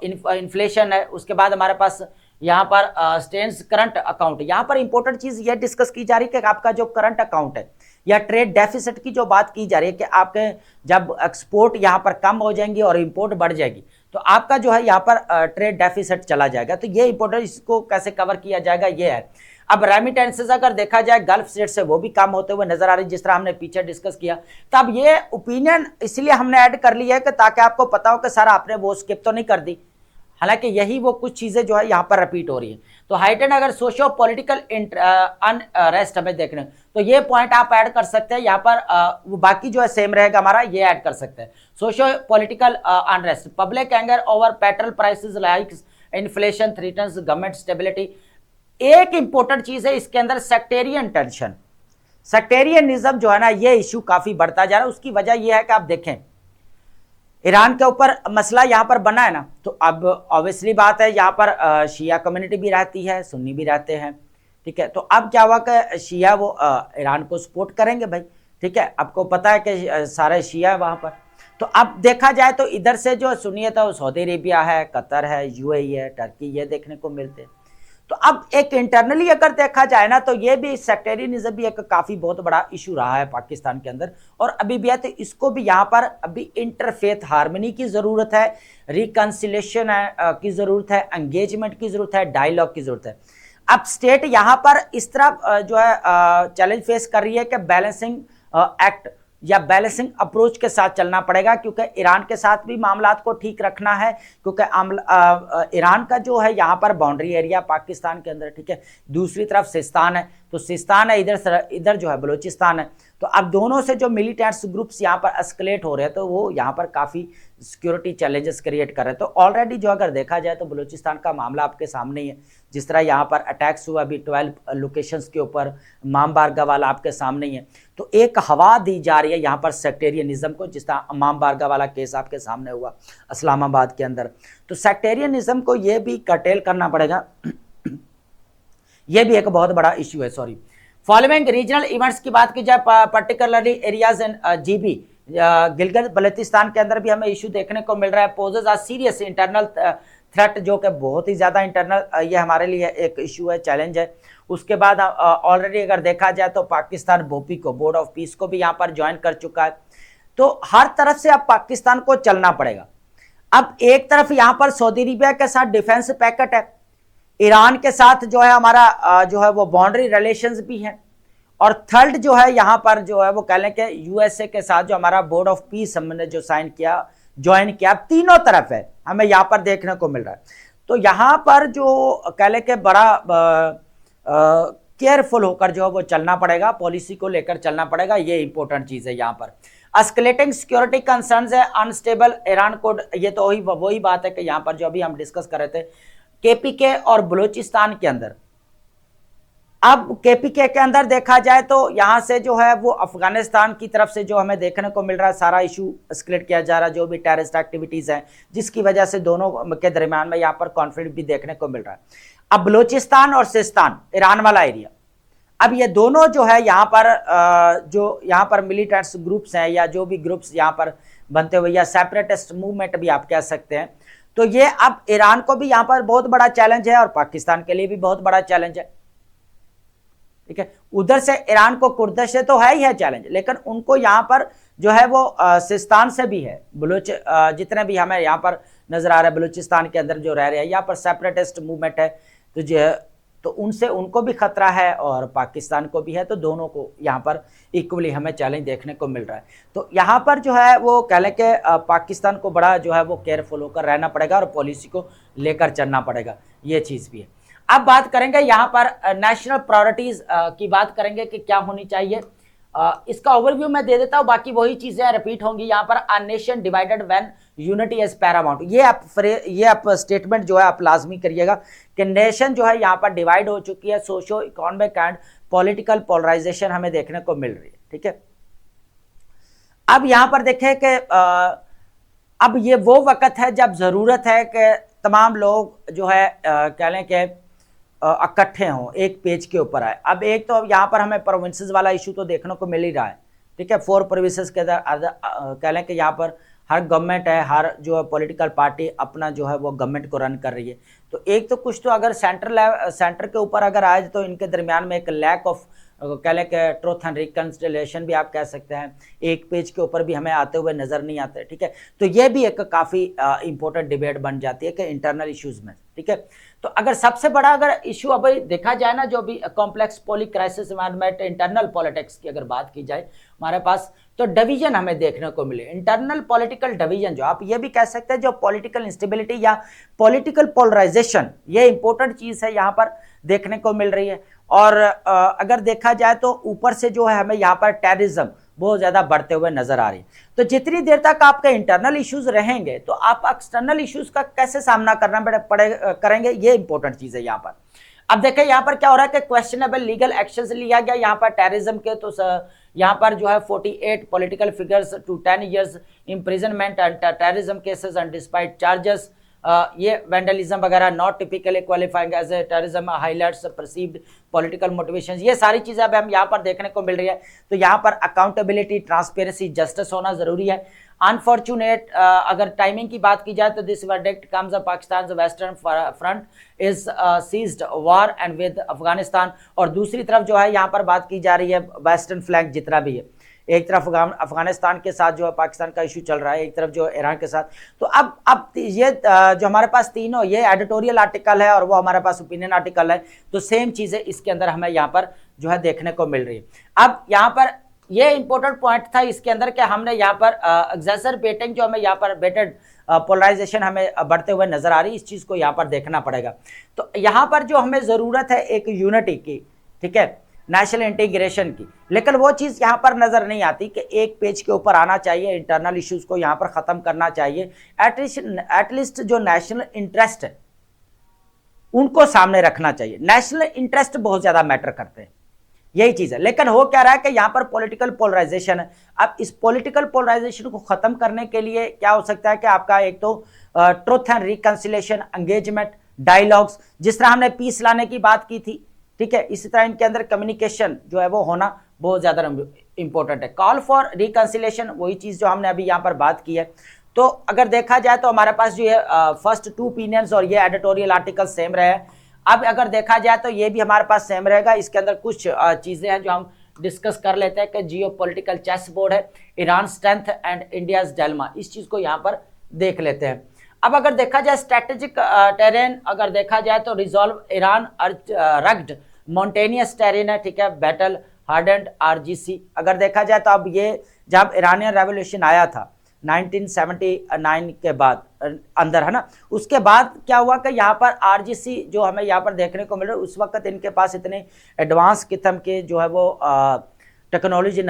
इन्फ्लेशन है। उसके बाद हमारे पास यहाँ पर स्टेन्स करंट अकाउंट, यहाँ पर इंपॉर्टेंट चीज़ ये डिस्कस की जा रही है कि आपका जो करंट अकाउंट है या ट्रेड डेफिसिट की जो बात की जा रही है कि आपके जब एक्सपोर्ट यहाँ पर कम हो जाएंगी और इंपोर्ट बढ़ जाएगी तो आपका जो है यहाँ पर ट्रेड डेफिसिट चला जाएगा। तो ये इंपॉर्टेंट, इसको कैसे कवर किया जाएगा ये है। अब रेमिटेंसेस अगर देखा जाए गल्फ स्टेट से वो भी कम होते हुए नजर आ रही, जिस तरह हमने पीछे डिस्कस किया। तो अब ये ओपिनियन इसलिए हमने ऐड कर लिया है कि ताकि आपको पता हो कि सर आपने वो स्किप तो नहीं कर दी, हालांकि यही वो कुछ चीजें जो है यहाँ पर रिपीट हो रही है। तो हाइटेंड अगर सोशियो पॉलिटिकल अनरेस्ट हमें देखने, तो ये पॉइंट आप ऐड कर सकते हैं यहाँ पर, वो बाकी जो है सेम रहेगा हमारा, ये ऐड कर सकते हैं। Socio political unrest, public anger over petrol prices like inflation threatens government stability. एक इंपॉर्टेंट चीज है इसके अंदर, सेक्टेरियन टेंशन, सेक्टेरियनिज्म जो है ना, ये इश्यू काफी बढ़ता जा रहा है। उसकी वजह यह है कि आप देखें ईरान के ऊपर मसला यहाँ पर बना है ना, तो अब ऑब्वियसली बात है यहाँ पर शिया कम्युनिटी भी रहती है, सुन्नी भी रहते हैं, ठीक है। तो अब क्या हुआ कि शिया वो ईरान को सपोर्ट करेंगे भाई, ठीक है, आपको पता है कि सारे शिया है वहाँ पर। तो अब देखा जाए तो इधर से जो सुन्नियत है वो सऊदी अरेबिया है, कतर है, यूएई है, टर्की, ये देखने को मिलते हैं। तो अब एक इंटरनली अगर देखा जाए ना, तो ये भी सेक्टेरियनिज्म भी एक काफ़ी बहुत बड़ा इशू रहा है पाकिस्तान के अंदर, और अभी भी है। तो इसको भी यहाँ पर अभी इंटरफेथ हार्मनी की ज़रूरत है, रिकन्सिलेशन की ज़रूरत है, एंगेजमेंट की ज़रूरत है, डायलॉग की ज़रूरत है। अब स्टेट यहाँ पर इस तरह जो है चैलेंज फेस कर रही है कि बैलेंसिंग एक्ट या बैलेंसिंग अप्रोच के साथ चलना पड़ेगा, क्योंकि ईरान के साथ भी मामलात को ठीक रखना है, क्योंकि ईरान का जो है यहाँ पर बाउंड्री एरिया पाकिस्तान के अंदर, ठीक है, दूसरी तरफ सिस्तान है, तो सिस्तान है, इधर जो है बलूचिस्तान है। तो अब दोनों से जो मिलिटेंट्स ग्रुप्स यहाँ पर एस्केलेट हो रहे हैं, तो वो यहाँ पर काफ़ी सिक्योरिटी चैलेंजेस क्रिएट कर रहे हैं। तो ऑलरेडी जो अगर देखा जाए तो बलूचिस्तान का मामला आपके सामने ही है, जिस तरह यहाँ पर अटैक्स हुआ अभी 12 लोकेशंस के ऊपर, इमाम बारगाह वाला आपके सामने ही है। तो एक हवा दी जा रही है यहाँ पर सेक्टेरियनिज्म को, जिस तरह इमाम बारगाह वाला केस आपके सामने हुआ इस्लामाबाद के अंदर। तो सेक्टेरियनिज्म को ये भी कर्टेल करना पड़ेगा, ये भी एक बहुत बड़ा इश्यू है। सॉरी, फॉलोइंग रीजनल इवेंट्स की बात की जाए, particularly areas in GB Gilgit Baltistan के अंदर भी हमें इशू देखने को मिल रहा है, poses are serious internal threat जो कि बहुत ही ज़्यादा इंटरनल ये हमारे लिए एक इशू है, चैलेंज है। उसके बाद ऑलरेडी अगर देखा जाए तो पाकिस्तान बोपी को, बोर्ड ऑफ पीस को भी यहाँ पर ज्वाइन कर चुका है। तो हर तरफ से अब पाकिस्तान को चलना पड़ेगा। अब एक तरफ यहाँ पर सऊदी अरेबिया के साथ डिफेंस पैकेट है, ईरान के साथ जो है हमारा जो है वो बाउंड्री रिलेशंस भी है, और थर्ड जो है यहाँ पर जो है वो कह लें कि यूएसए के साथ जो हमारा बोर्ड ऑफ पीस हमने जो साइन किया, ज्वाइन किया, तीनों तरफ है हमें यहाँ पर देखने को मिल रहा है। तो यहाँ पर जो कह लें कि बड़ा केयरफुल होकर जो है वो चलना पड़ेगा, पॉलिसी को लेकर चलना पड़ेगा, ये इंपॉर्टेंट चीज है। यहाँ पर एस्केलेटिंग सिक्योरिटी कंसर्न्स है, अनस्टेबल ईरान को, ये तो वही बात है कि यहाँ पर जो अभी हम डिस्कस कर रहे थे केपीके और बलूचिस्तान के अंदर। अब केपीके के अंदर देखा जाए तो यहाँ से जो है वो अफगानिस्तान की तरफ से जो हमें देखने को मिल रहा है सारा इशू एस्केलेट किया जा रहा है, जो भी टेररिस्ट एक्टिविटीज हैं, जिसकी वजह से दोनों के दरमियान में यहाँ पर कॉन्फ्लिक्ट भी देखने को मिल रहा है। अब बलूचिस्तान और सिस्तान, ईरान वाला एरिया, अब ये दोनों जो है यहाँ पर जो यहाँ पर मिलिटेंट्स ग्रुप्स हैं या जो भी ग्रुप्स यहाँ पर बनते हुए या सेपरेटिस्ट मूवमेंट भी आप कह सकते हैं, तो ये अब ईरान को भी यहाँ पर बहुत बड़ा चैलेंज है और पाकिस्तान के लिए भी बहुत बड़ा चैलेंज है। ठीक है, उधर से ईरान को कुर्दिश से तो है ही है चैलेंज, लेकिन उनको यहाँ पर जो है वो सिस्तान से भी है, बलूच जितने भी हमें यहाँ पर नजर आ रहा है बलूचिस्तान के अंदर जो रह रहे हैं, यहाँ पर सेपरेटिस्ट मूवमेंट है, तो जो तो उनसे उनको भी खतरा है और पाकिस्तान को भी है, तो दोनों को यहाँ पर इक्वली हमें चैलेंज देखने को मिल रहा है। तो यहाँ पर जो है वो कह लें कि पाकिस्तान को बड़ा जो है वो केयरफुल होकर रहना पड़ेगा और पॉलिसी को लेकर चलना पड़ेगा, ये चीज़ भी है। अब बात करेंगे यहाँ पर नेशनल प्रायोरिटीज की बात करेंगे कि क्या होनी चाहिए। इसका ओवरव्यू मैं दे देता हूँ, बाकी वही चीजें रिपीट होंगी। यहाँ पर a nation divided when unity is Paramount, ये आप स्टेटमेंट जो है आप लाजमी करिएगा कि नेशन जो है यहाँ पर डिवाइड हो चुकी है, socio economic and political polarisation हमें देखने को मिल रही है। ठीक है, अब यहाँ पर देखें कि अब ये वो वक्त है जब जरूरत है कि तमाम लोग जो है कह लें कि इकट्ठे हों, एक पेज के ऊपर आए। अब एक तो यहाँ पर हमें प्रोविंसेस वाला इशू तो देखने को मिल ही रहा है। ठीक है, 4 प्रोविंसेस के अंदर कह लें कि यहाँ पर हर गवर्नमेंट है, हर जो है पॉलिटिकल पार्टी अपना जो है वो गवर्नमेंट को रन कर रही है। तो एक तो कुछ तो अगर सेंटर के ऊपर अगर आए तो इनके दरमियान में एक लैक ऑफ कह लें कि ट्रूथ एंड रिकंसिलिएशन भी आप कह सकते हैं, एक पेज के ऊपर भी हमें आते हुए नजर नहीं आते। ठीक है, तो ये भी एक काफ़ी इंपॉर्टेंट डिबेट बन जाती है कि इंटरनल इश्यूज में। ठीक है, तो अगर सबसे बड़ा अगर इशू अभी देखा जाए ना, जो भी complex politic crisis environment internal politics की अगर बात की जाए हमारे पास, तो डिवीजन हमें देखने को मिले, इंटरनल पॉलिटिकल डिवीजन, जो आप ये भी कह सकते हैं जो पॉलिटिकल इंस्टेबिलिटी या पॉलिटिकल पोलराइजेशन, ये इंपॉर्टेंट चीज है यहाँ पर देखने को मिल रही है। और अगर देखा जाए तो ऊपर से जो है हमें यहाँ पर टेररिज्म बहुत ज्यादा बढ़ते हुए नजर आ रही है। तो जितनी देर तक आपके इंटरनल इश्यूज रहेंगे तो आप एक्सटर्नल इश्यूज का कैसे सामना करना करेंगे, ये इंपॉर्टेंट चीज है यहाँ पर। अब देखें यहाँ पर क्या हो रहा है कि क्वेश्चनेबल लीगल एक्शंस लिया गया यहाँ पर टेररिज्म के, तो यहाँ पर जो है 48 political figures to 10 years imprisonment and terrorism cases and despite charges, ये वैंडलिज्म वगैरह not typically qualifying as a terrorism highlights perceived political motivations, ये सारी चीजें अब हम यहाँ पर देखने को मिल रही है। तो यहाँ पर अकाउंटेबिलिटी, ट्रांसपेरेंसी, जस्टिस होना जरूरी है। अनफॉर्चुनेट अगर टाइमिंग की बात की जाए तो this verdict comes up Pakistan western front is seized war and with Afghanistan, और दूसरी तरफ जो है यहाँ पर बात की जा रही है वेस्टर्न फ्लैंक जितना भी है, एक तरफ अफगानिस्तान के साथ जो है पाकिस्तान का इशू चल रहा है, एक तरफ जो ईरान के साथ। तो अब ये जो हमारे पास तीनों, ये एडिटोरियल आर्टिकल है और वो हमारे पास ओपिनियन आर्टिकल है, तो सेम चीजें इसके अंदर हमें यहाँ पर जो है देखने को मिल रही है। अब यहाँ पर ये इंपॉर्टेंट पॉइंट था इसके अंदर कि हमने यहाँ पर एग्जैसरबेटिंग जो हमें यहाँ पर बेटेड पोलराइजेशन हमें बढ़ते हुए नजर आ रही है, इस चीज को यहाँ पर देखना पड़ेगा। तो यहाँ पर जो हमें जरूरत है एक यूनिटी की, ठीक है, नेशनल इंटीग्रेशन की, लेकिन वो चीज़ यहाँ पर नज़र नहीं आती कि एक पेज के ऊपर आना चाहिए, इंटरनल इश्यूज को यहाँ पर ख़त्म करना चाहिए, एटलीस्ट जो नेशनल इंटरेस्ट है उनको सामने रखना चाहिए। नेशनल इंटरेस्ट बहुत ज़्यादा मैटर करते हैं, यही चीज़ है। लेकिन हो क्या रहा है कि यहाँ पर पॉलिटिकल पोलराइजेशन है। अब इस पॉलिटिकल पोलराइजेशन को ख़त्म करने के लिए क्या हो सकता है कि आपका एक तो truth and reconciliation, engagement, dialogues, जिस तरह हमने पीस लाने की बात की थी, ठीक है, इसी तरह इनके अंदर कम्युनिकेशन जो है वो होना बहुत ज़्यादा इंपॉर्टेंट है। कॉल फॉर रिकंसिलिएशन, वही चीज़ जो हमने अभी यहाँ पर बात की है। तो अगर देखा जाए तो हमारे पास जो है फर्स्ट 2 ओपिनियंस और ये एडिटोरियल आर्टिकल सेम रहे। अब अगर देखा जाए तो ये भी हमारे पास सेम रहेगा। इसके अंदर कुछ चीजें हैं जो हम डिस्कस कर लेते हैं कि जियोपॉलिटिकल चेस बोर्ड है, Iran strength and India's dilemma, इस चीज को यहाँ पर देख लेते हैं। अब अगर देखा जाए स्ट्रेटेजिक टेरेन, अगर देखा जाए तो resolve Iran rugged mountainous terrain है, ठीक है, बैटल हार्डेंड आरजीसी। अगर देखा जाए तो अब ये जब ईरानियन रेवोल्यूशन आया था 1979 के बाद अंदर, है ना, उसके बाद क्या हुआ कि यहाँ पर आरजीसी जो हमें यहाँ पर देखने को मिल रहा है, उस वक्त इनके पास इतने एडवांस किस्म के जो है वो टेक्नोलॉजी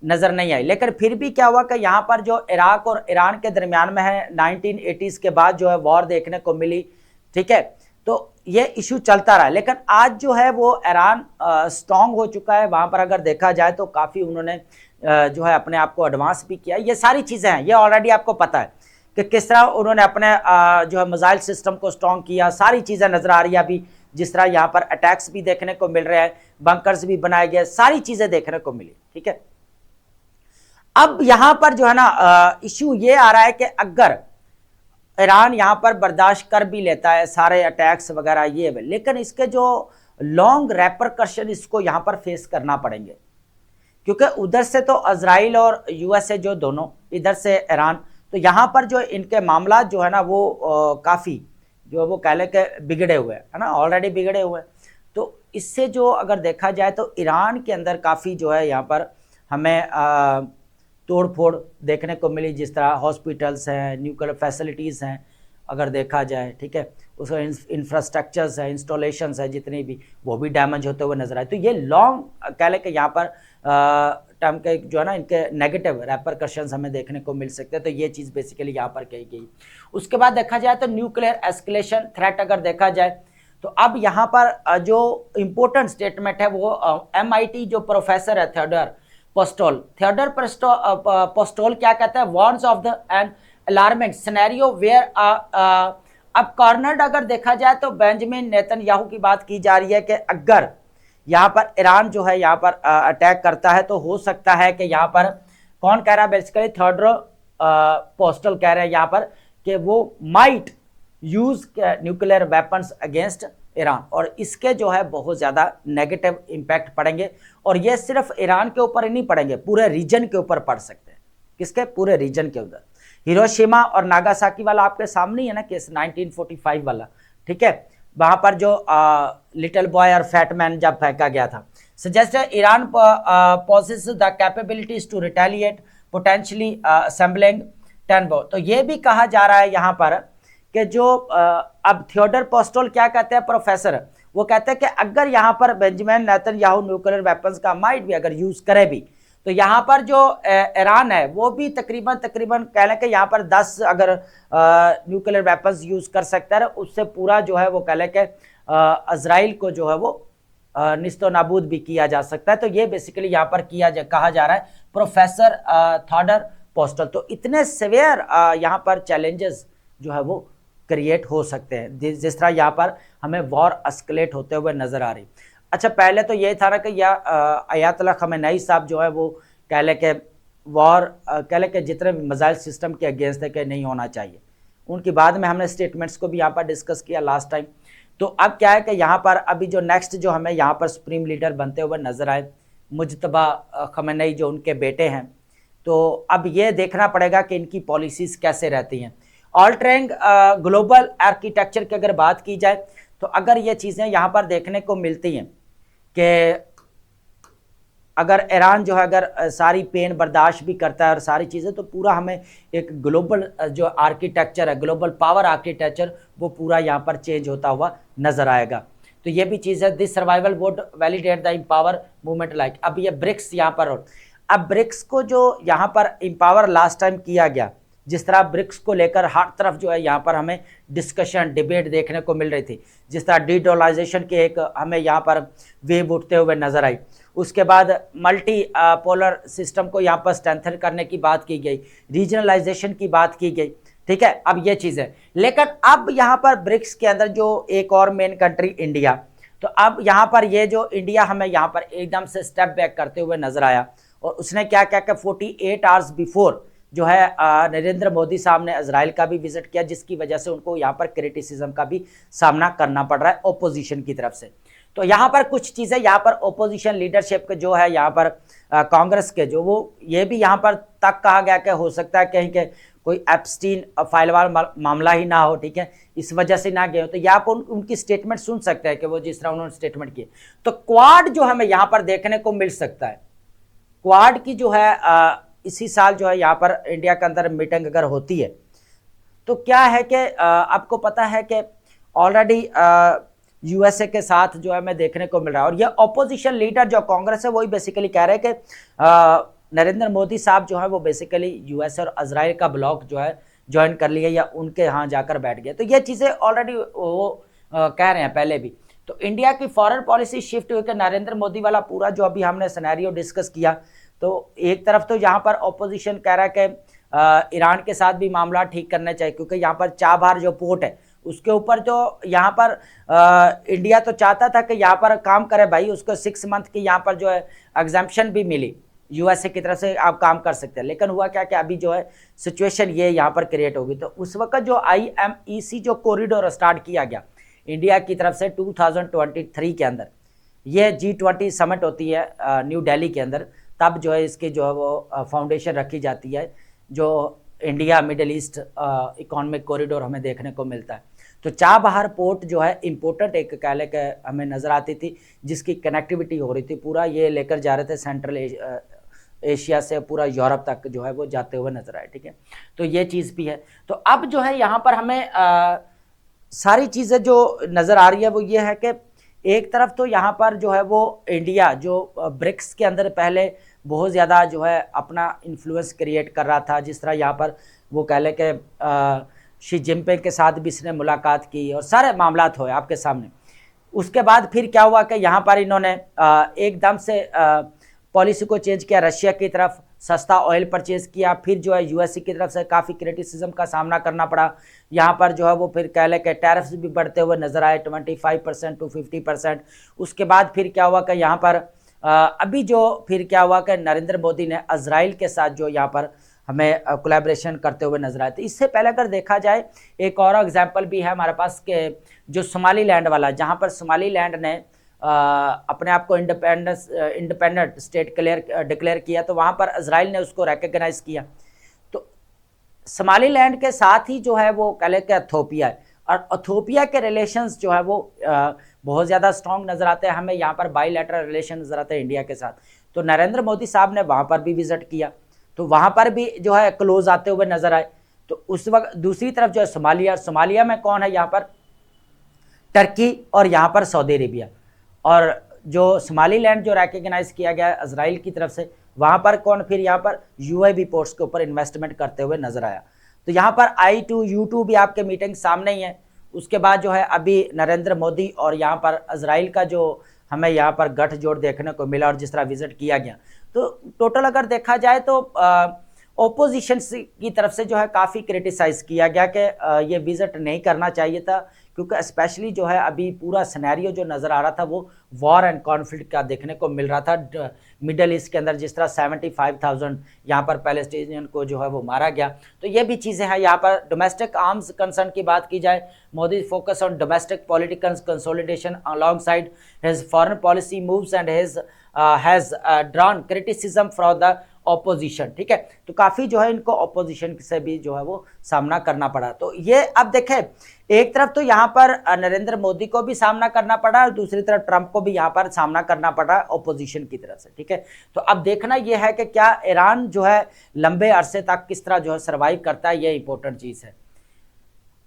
नज़र नहीं आई। लेकिन फिर भी क्या हुआ कि यहाँ पर जो इराक और ईरान के दरमियान में है 1980s के बाद जो है वॉर देखने को मिली, ठीक है, तो ये इशू चलता रहा। लेकिन आज जो है वो ईरान स्ट्रांग हो चुका है, वहाँ पर अगर देखा जाए तो काफ़ी उन्होंने जो है अपने आप को एडवांस भी किया। ये सारी चीज़ें हैं, ये ऑलरेडी आपको पता है कि किस तरह उन्होंने अपने जो है मिसाइल सिस्टम को स्ट्रांग किया। सारी चीज़ें नज़र आ रही है अभी, जिस तरह यहाँ पर अटैक्स भी देखने को मिल रहे हैं, बंकर्स भी बनाए गए, सारी चीज़ें देखने को मिली, ठीक है। अब यहाँ पर जो है ना इशू ये आ रहा है कि अगर ईरान यहाँ पर बर्दाश्त कर भी लेता है सारे अटैक्स वगैरह ये, लेकिन इसके जो लॉन्ग रेपरकशन इसको यहाँ पर फेस करना पड़ेंगे, क्योंकि उधर से तो इजराइल और यूएसए जो दोनों, इधर से ईरान, तो यहाँ पर जो इनके मामला जो है ना वो काफ़ी जो है वो कह लें कि बिगड़े हुए है ना, ऑलरेडी बिगड़े हुए हैं। तो इससे जो अगर देखा जाए तो ईरान के अंदर काफ़ी जो है यहाँ पर हमें तोड़ फोड़ देखने को मिली, जिस तरह हॉस्पिटल्स हैं, न्यूक्लियर फैसिलिटीज़ हैं अगर देखा जाए, ठीक है, उसका इंफ्रास्ट्रक्चर्स है, इंस्टॉलेशंस है, जितनी भी, वो भी डैमेज होते हुए नजर आए। तो ये लॉन्ग कह लें कि यहाँ पर टर्म के जो है ना इनके नेगेटिव रेपरकशंस हमें देखने को मिल सकते हैं। तो ये चीज़ बेसिकली यहाँ पर कही गई। उसके बाद देखा जाए तो न्यूक्लियर एस्केलेशन थ्रेट अगर देखा जाए तो अब यहाँ पर जो इम्पोर्टेंट स्टेटमेंट है वो MIT जो प्रोफेसर है थियोडोर पोस्टोल क्या कहता है, warns of the an alarming scenario where अब कॉर्नर्ड अगर देखा जाए तो बेंजामिन नेतन्याहू की बात की जा रही है कि अगर यहाँ पर ईरान जो है यहाँ पर अटैक करता है तो हो सकता है कि यहाँ पर कौन कह रहा है, बेसिकली थियोडोर पोस्टल कह रहे हैं यहाँ पर कि वो might use nuclear weapons against Iran, और इसके जो है बहुत ज़्यादा नेगेटिव इम्पैक्ट पड़ेंगे। और ये सिर्फ ईरान के ऊपर ही नहीं पड़ेंगे, पूरे रीजन के ऊपर पड़ सकते हैं। किसके? पूरे रीजन के उधर। हिरोशिमा और नागासाकी वाला आपके सामने ही है ना केस, 1945 वाला, ठीक है, वहाँ पर जो लिटिल बॉय और फैट मैन जब फेंका गया था। Suggest Iran possess the capabilities to retaliate potentially assembling 10 बो। तो ये भी कहा जा रहा है यहाँ पर कि जो अब थियोडोर पोस्टोल क्या कहते हैं प्रोफेसर, वो कहते हैं कि अगर यहाँ पर बेंजामिन नेतन्याहू न्यूक्लियर वेपन्स का माइट भी अगर यूज करे भी, तो यहाँ पर जो ईरान है वो भी तकरीबन कह लें कि यहाँ पर 10 अगर न्यूक्लियर वेपन्स यूज कर सकता है, उससे पूरा जो है वो कह लें कि इजराइल को जो है वो निस्तो नाबूद भी किया जा सकता है। तो ये बेसिकली यहाँ पर कहा जा रहा है प्रोफेसर थियोडोर पोस्टोल। तो इतने सिवियर यहाँ पर चैलेंजेस जो है वो क्रिएट हो सकते हैं, जिस तरह यहाँ पर हमें वॉर एस्केलेट होते हुए नजर आ रही। अच्छा, पहले तो ये था ना कि अयातुल्ला खमेनी साहब जो है वो कह लें कि वॉर कह लें कि जितने मिसाइल सिस्टम के अगेंस्ट है कि नहीं होना चाहिए, उनकी बाद में हमने स्टेटमेंट्स को भी यहाँ पर डिस्कस किया लास्ट टाइम। तो अब क्या है कि यहाँ पर अभी जो नेक्स्ट जो हमें यहाँ पर सुप्रीम लीडर बनते हुए नजर आए मुजतबा खमेनी जो उनके बेटे हैं, तो अब ये देखना पड़ेगा कि इनकी पॉलिसीज़ कैसे रहती हैं। ऑल्टरिंग ग्लोबल आर्किटेक्चर की अगर बात की जाए तो अगर ये चीज़ें यहाँ पर देखने को मिलती हैं कि अगर ईरान जो है अगर सारी पेन बर्दाश्त भी करता है और सारी चीज़ें, तो पूरा हमें एक ग्लोबल जो आर्किटेक्चर है, ग्लोबल पावर आर्किटेक्चर, वो पूरा यहाँ पर चेंज होता हुआ नज़र आएगा। तो ये भी चीज़ है, this survival would validate the empower movement like. अब ये ब्रिक्स यहाँ पर, अब ब्रिक्स को जो यहाँ पर इम्पावर लास्ट टाइम किया गया, जिस तरह ब्रिक्स को लेकर हर तरफ जो है यहाँ पर हमें डिस्कशन डिबेट देखने को मिल रही थी, जिस तरह डीडोलाइजेशन के एक हमें यहाँ पर वेव उठते हुए नजर आई। उसके बाद मल्टी पोलर सिस्टम को यहाँ पर स्ट्रेंथन करने की बात की गई, रीजनलाइजेशन की बात की गई, ठीक है। अब ये चीज़ें, लेकिन अब यहाँ पर ब्रिक्स के अंदर जो एक और मेन कंट्री इंडिया, तो अब यहाँ पर ये जो इंडिया हमें यहाँ पर एकदम से स्टेप बैक करते हुए नजर आया, और उसने क्या क्या 48 आवर्स बिफोर जो है नरेंद्र मोदी साहब ने इजराइल का भी विजिट किया, जिसकी वजह से उनको यहाँ पर क्रिटिसिज्म का भी सामना करना पड़ रहा है ओपोजिशन की तरफ से। तो यहाँ पर कुछ चीज़ें यहाँ पर ओपोजिशन लीडरशिप के जो है यहाँ पर कांग्रेस के जो वो ये भी यहाँ पर तक कहा गया कि हो सकता है कहीं के कोई एप्स्टीन फाइल वाला मामला ही ना हो, ठीक है, इस वजह से ना गए हो। तो यहाँ पर उनकी स्टेटमेंट सुन सकते हैं कि वो जिस तरह उन्होंने स्टेटमेंट किए। तो क्वाड जो हमें यहाँ पर देखने को मिल सकता है, क्वाड की जो है इसी साल जो है यहाँ पर इंडिया के अंदर मीटिंग अगर होती है तो क्या है कि आपको पता है कि ऑलरेडी यूएसए के साथ जो है हमें देखने को मिल रहा है। और ये ऑपोजिशन लीडर जो कांग्रेस है वही बेसिकली कह रहे हैं कि नरेंद्र मोदी साहब जो है वो बेसिकली यूएसए और इजराइल का ब्लॉक जो है ज्वाइन कर लिया या उनके यहाँ जाकर बैठ गए। तो ये चीज़ें ऑलरेडी वो कह रहे हैं पहले भी। तो इंडिया की फॉरेन पॉलिसी शिफ्ट हुई कि नरेंद्र मोदी वाला पूरा जो अभी हमने सिनेरियो डिस्कस किया, तो एक तरफ तो यहाँ पर ऑपोजिशन कह रहा है कि ईरान के साथ भी मामला ठीक करना चाहिए, क्योंकि यहाँ पर चाबहार जो पोर्ट है उसके ऊपर जो यहाँ पर इंडिया तो चाहता था कि यहाँ पर काम करे भाई, उसको 6 मंथ की यहाँ पर जो है एग्जाम्पशन भी मिली यूएसए की तरफ से, आप काम कर सकते हैं। लेकिन हुआ क्या कि अभी जो है सिचुएशन ये यहाँ पर क्रिएट होगी। तो उस वक्त जो IMEC जो कॉरिडोर स्टार्ट किया गया इंडिया की तरफ से 2023 के अंदर, ये G20 समिट होती है न्यू दिल्ली के अंदर, तब जो है इसकी जो है वो फाउंडेशन रखी जाती है, जो India middle east economic corridor हमें देखने को मिलता है। तो चाबहार पोर्ट जो है इम्पोर्टेंट एक कह ले के हमें नज़र आती थी, जिसकी कनेक्टिविटी हो रही थी, पूरा ये लेकर जा रहे थे सेंट्रल एशिया से पूरा यूरोप तक जो है वो जाते हुए नजर आए, ठीक है। तो ये चीज़ भी है। तो अब जो है यहाँ पर हमें सारी चीज़ें जो नज़र आ रही है वो ये है कि एक तरफ तो यहाँ पर जो है वो इंडिया जो ब्रिक्स के अंदर पहले बहुत ज़्यादा जो है अपना इन्फ्लुएंस क्रिएट कर रहा था, जिस तरह यहाँ पर वो कह ले कि शी जिनपिंग के साथ भी इसने मुलाकात की और सारे मामला हुए आपके सामने। उसके बाद फिर क्या हुआ कि यहाँ पर इन्होंने एकदम से पॉलिसी को चेंज किया, रशिया की तरफ सस्ता ऑयल परचेज किया, फिर जो है यूएसए की तरफ से काफ़ी क्रिटिसिज्म का सामना करना पड़ा। यहाँ पर जो है वो फिर कह ले कि टैरिफ्स भी बढ़ते हुए नजर आए 25% to 50%। उसके बाद फिर क्या हुआ कि यहाँ पर अभी जो फिर क्या हुआ कि नरेंद्र मोदी ने इजराइल के साथ जो यहाँ पर हमें कोलैबोरेशन करते हुए नजर आए। तो इससे पहले अगर देखा जाए एक और एग्जाम्पल भी है हमारे पास के जो सोमालीलैंड वाला, जहाँ पर सोमालीलैंड ने अपने आप को इंडिपेंडेंट स्टेट डिक्लेयर किया, तो वहाँ पर इजराइल ने उसको रिकग्नाइज किया। तो सोमालीलैंड के साथ ही जो है वो कह लें कि इथोपिया है, और इथोपिया के रिलेशंस जो है वो बहुत ज़्यादा स्ट्रॉन्ग नज़र आते हैं हमें, यहाँ पर बाईलैटरल रिलेशन नज़र आते हैं इंडिया के साथ। तो नरेंद्र मोदी साहब ने वहाँ पर भी विजिट किया, तो वहाँ पर भी जो है क्लोज आते हुए नजर आए। तो उस वक्त दूसरी तरफ जो है सोमालिया में कौन है, यहाँ पर टर्की और यहाँ पर सऊदी अरेबिया। और जो सोमालीलैंड जो रिकग्नाइज किया गया है इजराइल की तरफ से, वहाँ पर कौन, फिर यहाँ पर UAE पोर्ट्स के ऊपर इन्वेस्टमेंट करते हुए नजर आया। तो यहाँ पर I2U2 भी आपके मीटिंग सामने ही है। उसके बाद जो है अभी नरेंद्र मोदी और यहाँ पर इजराइल का जो हमें यहाँ पर गठजोड़ देखने को मिला और जिस तरह विजिट किया गया, तो टोटल अगर देखा जाए तो ओपोजिशन की तरफ से जो है काफ़ी क्रिटिसाइज किया गया कि ये विजिट नहीं करना चाहिए था, क्योंकि स्पेशली जो है अभी पूरा सिनेरियो जो नज़र आ रहा था वो वॉर एंड कॉन्फ्लिक्ट का देखने को मिल रहा था मिडल ईस्ट के अंदर, जिस तरह 75,000 यहाँ पर पैलेस्टीनियन को जो है वो मारा गया। तो ये भी चीज़ें हैं। यहाँ पर डोमेस्टिक आर्म्स कंसर्न की बात की जाए, Modi focus on domestic political consolidation along side his foreign policy moves and his has drawn criticism from the opposition, ठीक है। तो काफ़ी जो है इनको ऑपोजिशन से भी जो है वो सामना करना पड़ा। तो ये अब देखें, एक तरफ तो यहाँ पर नरेंद्र मोदी को भी सामना करना पड़ा और दूसरी तरफ ट्रंप को भी यहाँ पर सामना करना पड़ा ऑपोजिशन की तरफ से, ठीक है। तो अब देखना यह है कि क्या ईरान जो है लंबे अरसे तक किस तरह जो है सर्वाइव करता है, ये इंपॉर्टेंट चीज़ है।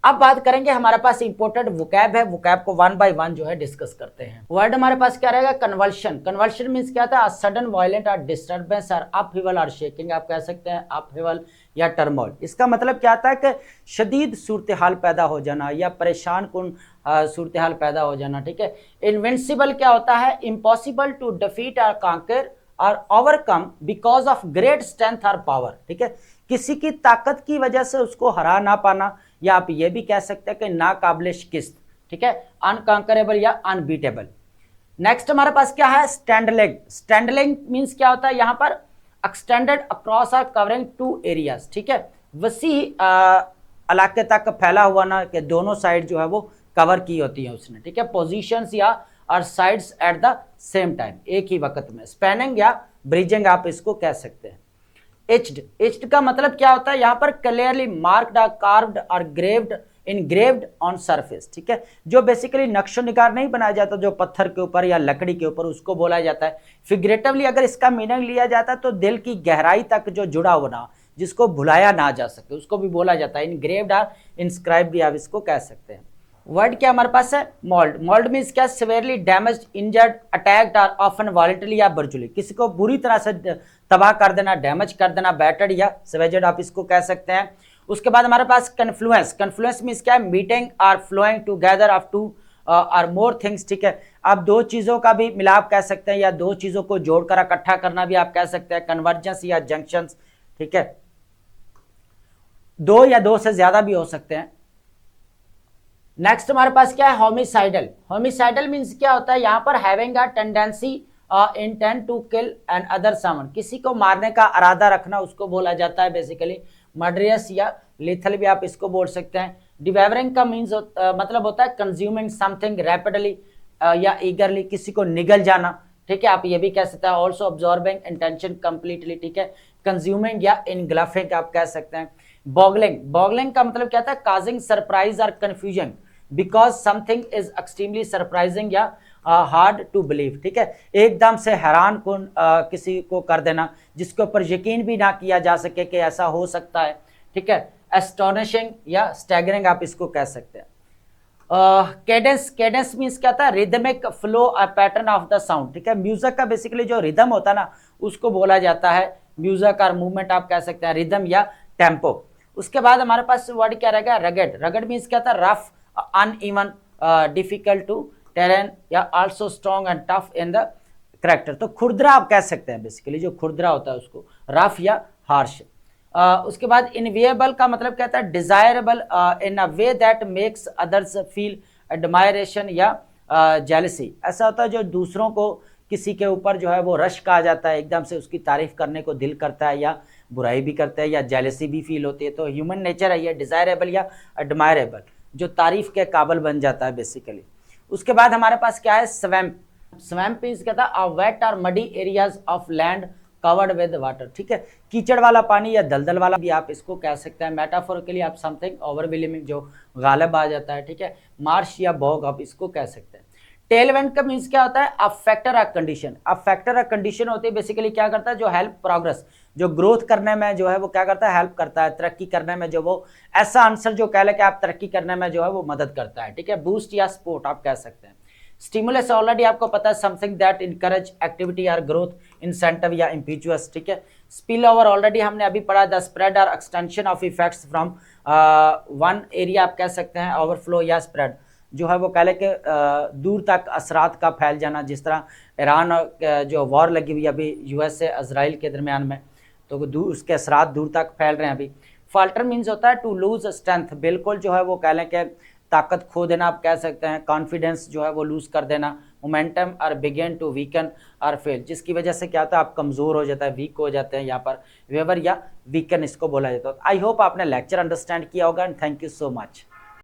अब बात करेंगे, हमारे पास इंपोर्टेंट वोकैब है, वोकैब को वन बाय वन जो है डिस्कस करते हैं। वर्ड हमारे पास क्या रहेगा, कन्वल्शन। कन्वल्शन मींस क्या था, सडन वायलेंट और डिस्टर्बेंस और अपहीवल और शेकिंग, आप कह सकते हैं अपहीवल या टर्मोइल। इसका मतलब क्या आता है कि शदीद सूरत हाल पैदा हो जाना या परेशान कुन सूरत हाल पैदा हो जाना, ठीक है। इनविंसिबल क्या होता है, इम्पॉसिबल टू डिफीट और कांकर और overcome because of great strength और पावर, ठीक है। किसी की ताकत की वजह से उसको हरा ना पाना, या आप ये भी कह सकते हैं कि नाकाबिले शिकस्त, ठीक है, अनकॉन्करेबल या अनबीटेबल। नेक्स्ट हमारे पास क्या है, स्टैंडलिंग। स्टैंडलिंग मीन्स क्या होता है, यहाँ पर extended across are covering 2 areas, ठीक है, वसी इलाके तक फैला हुआ ना कि दोनों साइड जो है वो कवर की होती है उसने, ठीक है, पोजीशंस या और sides at the same time, एक ही वक्त में, स्पैनिंग या ब्रिजिंग आप इसको कह सकते हैं। एच्ड का मतलब क्या होता है, यहाँ पर क्लियरली मार्क्ड, कार्व्ड और ग्रेव्ड, इनग्रेव्ड ऑन सरफेस, ठीक है, जो बेसिकली नक्शो निगार नहीं बनाया जाता जो पत्थर के ऊपर या लकड़ी के ऊपर, उसको बोला जाता है। फिगरेटिवली अगर इसका मीनिंग लिया जाता है तो दिल की गहराई तक जो जुड़ा होना, जिसको भुलाया ना जा सके, उसको भी बोला जाता है। इनग्रेव्ड और इंस्क्राइब्ड भी आप इसको कह सकते हैं। वर्ड क्या हमारे पास है, मॉल्ड। मॉल्ड मीन्स क्या, सिवियरली डैमेज्ड, इंजर्ड, अटैक्ड और ऑफन वॉलेटली या बर्जुली, किसी को बुरी तरह से तबाह कर देना, डैमेज कर देना, बैटर्ड या सवेजेड आप इसको कह सकते हैं। उसके बाद हमारे पास कन्फ्लुएंस। कन्फ्लुएंस मीन्स क्या है, मीटिंग और फ्लोइंग टुगेदर ऑफ टू और मोर थिंग्स, ठीक है, आप दो चीजों का भी मिलाप कह सकते हैं या दो चीजों को जोड़कर इकट्ठा करना भी आप कह सकते हैं, कन्वर्जेंस या जंक्शंस, ठीक है, दो या दो से ज्यादा भी हो सकते हैं। नेक्स्ट हमारे पास क्या है, होमिसाइडल। होमिसाइडल मीन्स क्या होता है, यहां पर having a tendency intent to kill another someone, किसी को मारने का इरादा रखना, उसको बोला जाता है बेसिकली मर्डरियस या लिथल भी आप इसको बोल सकते हैं। डिवेवरिंग का मीन्स मतलब होता है कंज्यूमिंग समथिंग रैपिडली या ईगरली, किसी को निगल जाना, ठीक है, आप ये भी कह सकते हैं। ऑल्सो ऑब्जॉर्बिंग इंटेंशन कंप्लीटली, ठीक है, कंज्यूमिंग या इनग्लफिंग आप कह सकते हैं। बॉगलिंग। बॉगलिंग का मतलब क्या था, काजिंग सरप्राइज और confusion because something is extremely surprising या हार्ड टू बिलीव, ठीक है, एकदम से हैरान कौन किसी को कर देना जिसके ऊपर यकीन भी ना किया जा सके कि ऐसा हो सकता है, ठीक है। एस्टोनिशिंग या स्टैगरिंग आप इसको कह सकते हैं। कैडेंस। कैडेंस मीन्स क्या था, रिदमिक फ्लो और पैटर्न ऑफ द साउंड, ठीक है, म्यूजिक का बेसिकली जो रिदम होता है ना उसको बोला जाता है म्यूजिक, और मूवमेंट आप कह सकते हैं रिदम या टेम्पो। उसके बाद हमारे पास वर्ड क्या रहेगा, रगड। रगड मीन्स क्या था, rough, uneven, difficult to terrain या also strong and tough in the character, तो खुरदरा आप कह सकते हैं बेसिकली, जो खुरदरा होता है उसको, रफ या हार्श। उसके बाद इनविएबल का मतलब क्या था, desirable in a way that makes others feel admiration या जेलसी, ऐसा होता है जो दूसरों को किसी के ऊपर जो है वो रश कहा जाता है, एकदम से उसकी तारीफ करने को दिल करता है या बुराई भी करता है या जेलसी भी फील होती है, तो ह्यूमन नेचर है ये डिजायरेबल या एडमायरेबल, जो तारीफ के काबिल बन जाता है बेसिकली। उसके बाद हमारे पास क्या है, स्वैम्प। स्वैम्प मींस क्या था, अ वेट और muddy areas of land covered with water, ठीक है, कीचड़ वाला पानी या दलदल वाला भी आप इसको कह सकते हैं। मेटाफोरिकली आप समथिंग ओवरवेलमिंग, जो गालिब आ जाता है, ठीक है, मार्श या बॉग आप इसको कह सकते हैं। टेलवेंट का मीन्स क्या होता है, a factor a condition. A factor a condition होती है बेसिकली क्या करता है, जो हेल्प प्रोग्रेस, जो ग्रोथ करने में जो है वो क्या करता है, हेल्प करता है, तरक्की करने में, जो वो ऐसा आंसर जो कह ले कि आप तरक्की करने में जो है वो मदद करता है, ठीक है, बूस्ट या सपोर्ट आप कह सकते हैं। स्टिमुलस ऑलरेडी आपको पता है, समथिंग दैट इनकरेज एक्टिविटी और ग्रोथ, इंसेंटिव या इम्पीचुअस, ठीक है। स्पिल ओवर ऑलरेडी हमने अभी पढ़ा, द स्प्रेड और extension of effects from one area आप कह सकते हैं। ओवरफ्लो या स्प्रेड जो है वो कह ले कि दूर तक असरात का फैल जाना, जिस तरह ईरान जो वॉर लगी हुई अभी यूएस से इजराइल के दरमियान में, तो दूर उसके असरात दूर तक फैल रहे हैं अभी। फाल्टर मीन्स होता है टू लूज स्ट्रेंथ, बिल्कुल जो है वो कह लें कि ताकत खो देना आप कह सकते हैं। कॉन्फिडेंस जो है वो लूज कर देना। मोमेंटम और बिगेन टू वीकन और फेल, जिसकी वजह से क्या होता है, आप कमज़ोर हो जाता है, वीक हो जाते हैं, यहाँ पर वेवर या वीकन इसको बोला जाता है। आई होप आपने लेक्चर अंडरस्टैंड किया होगा and thank you so much.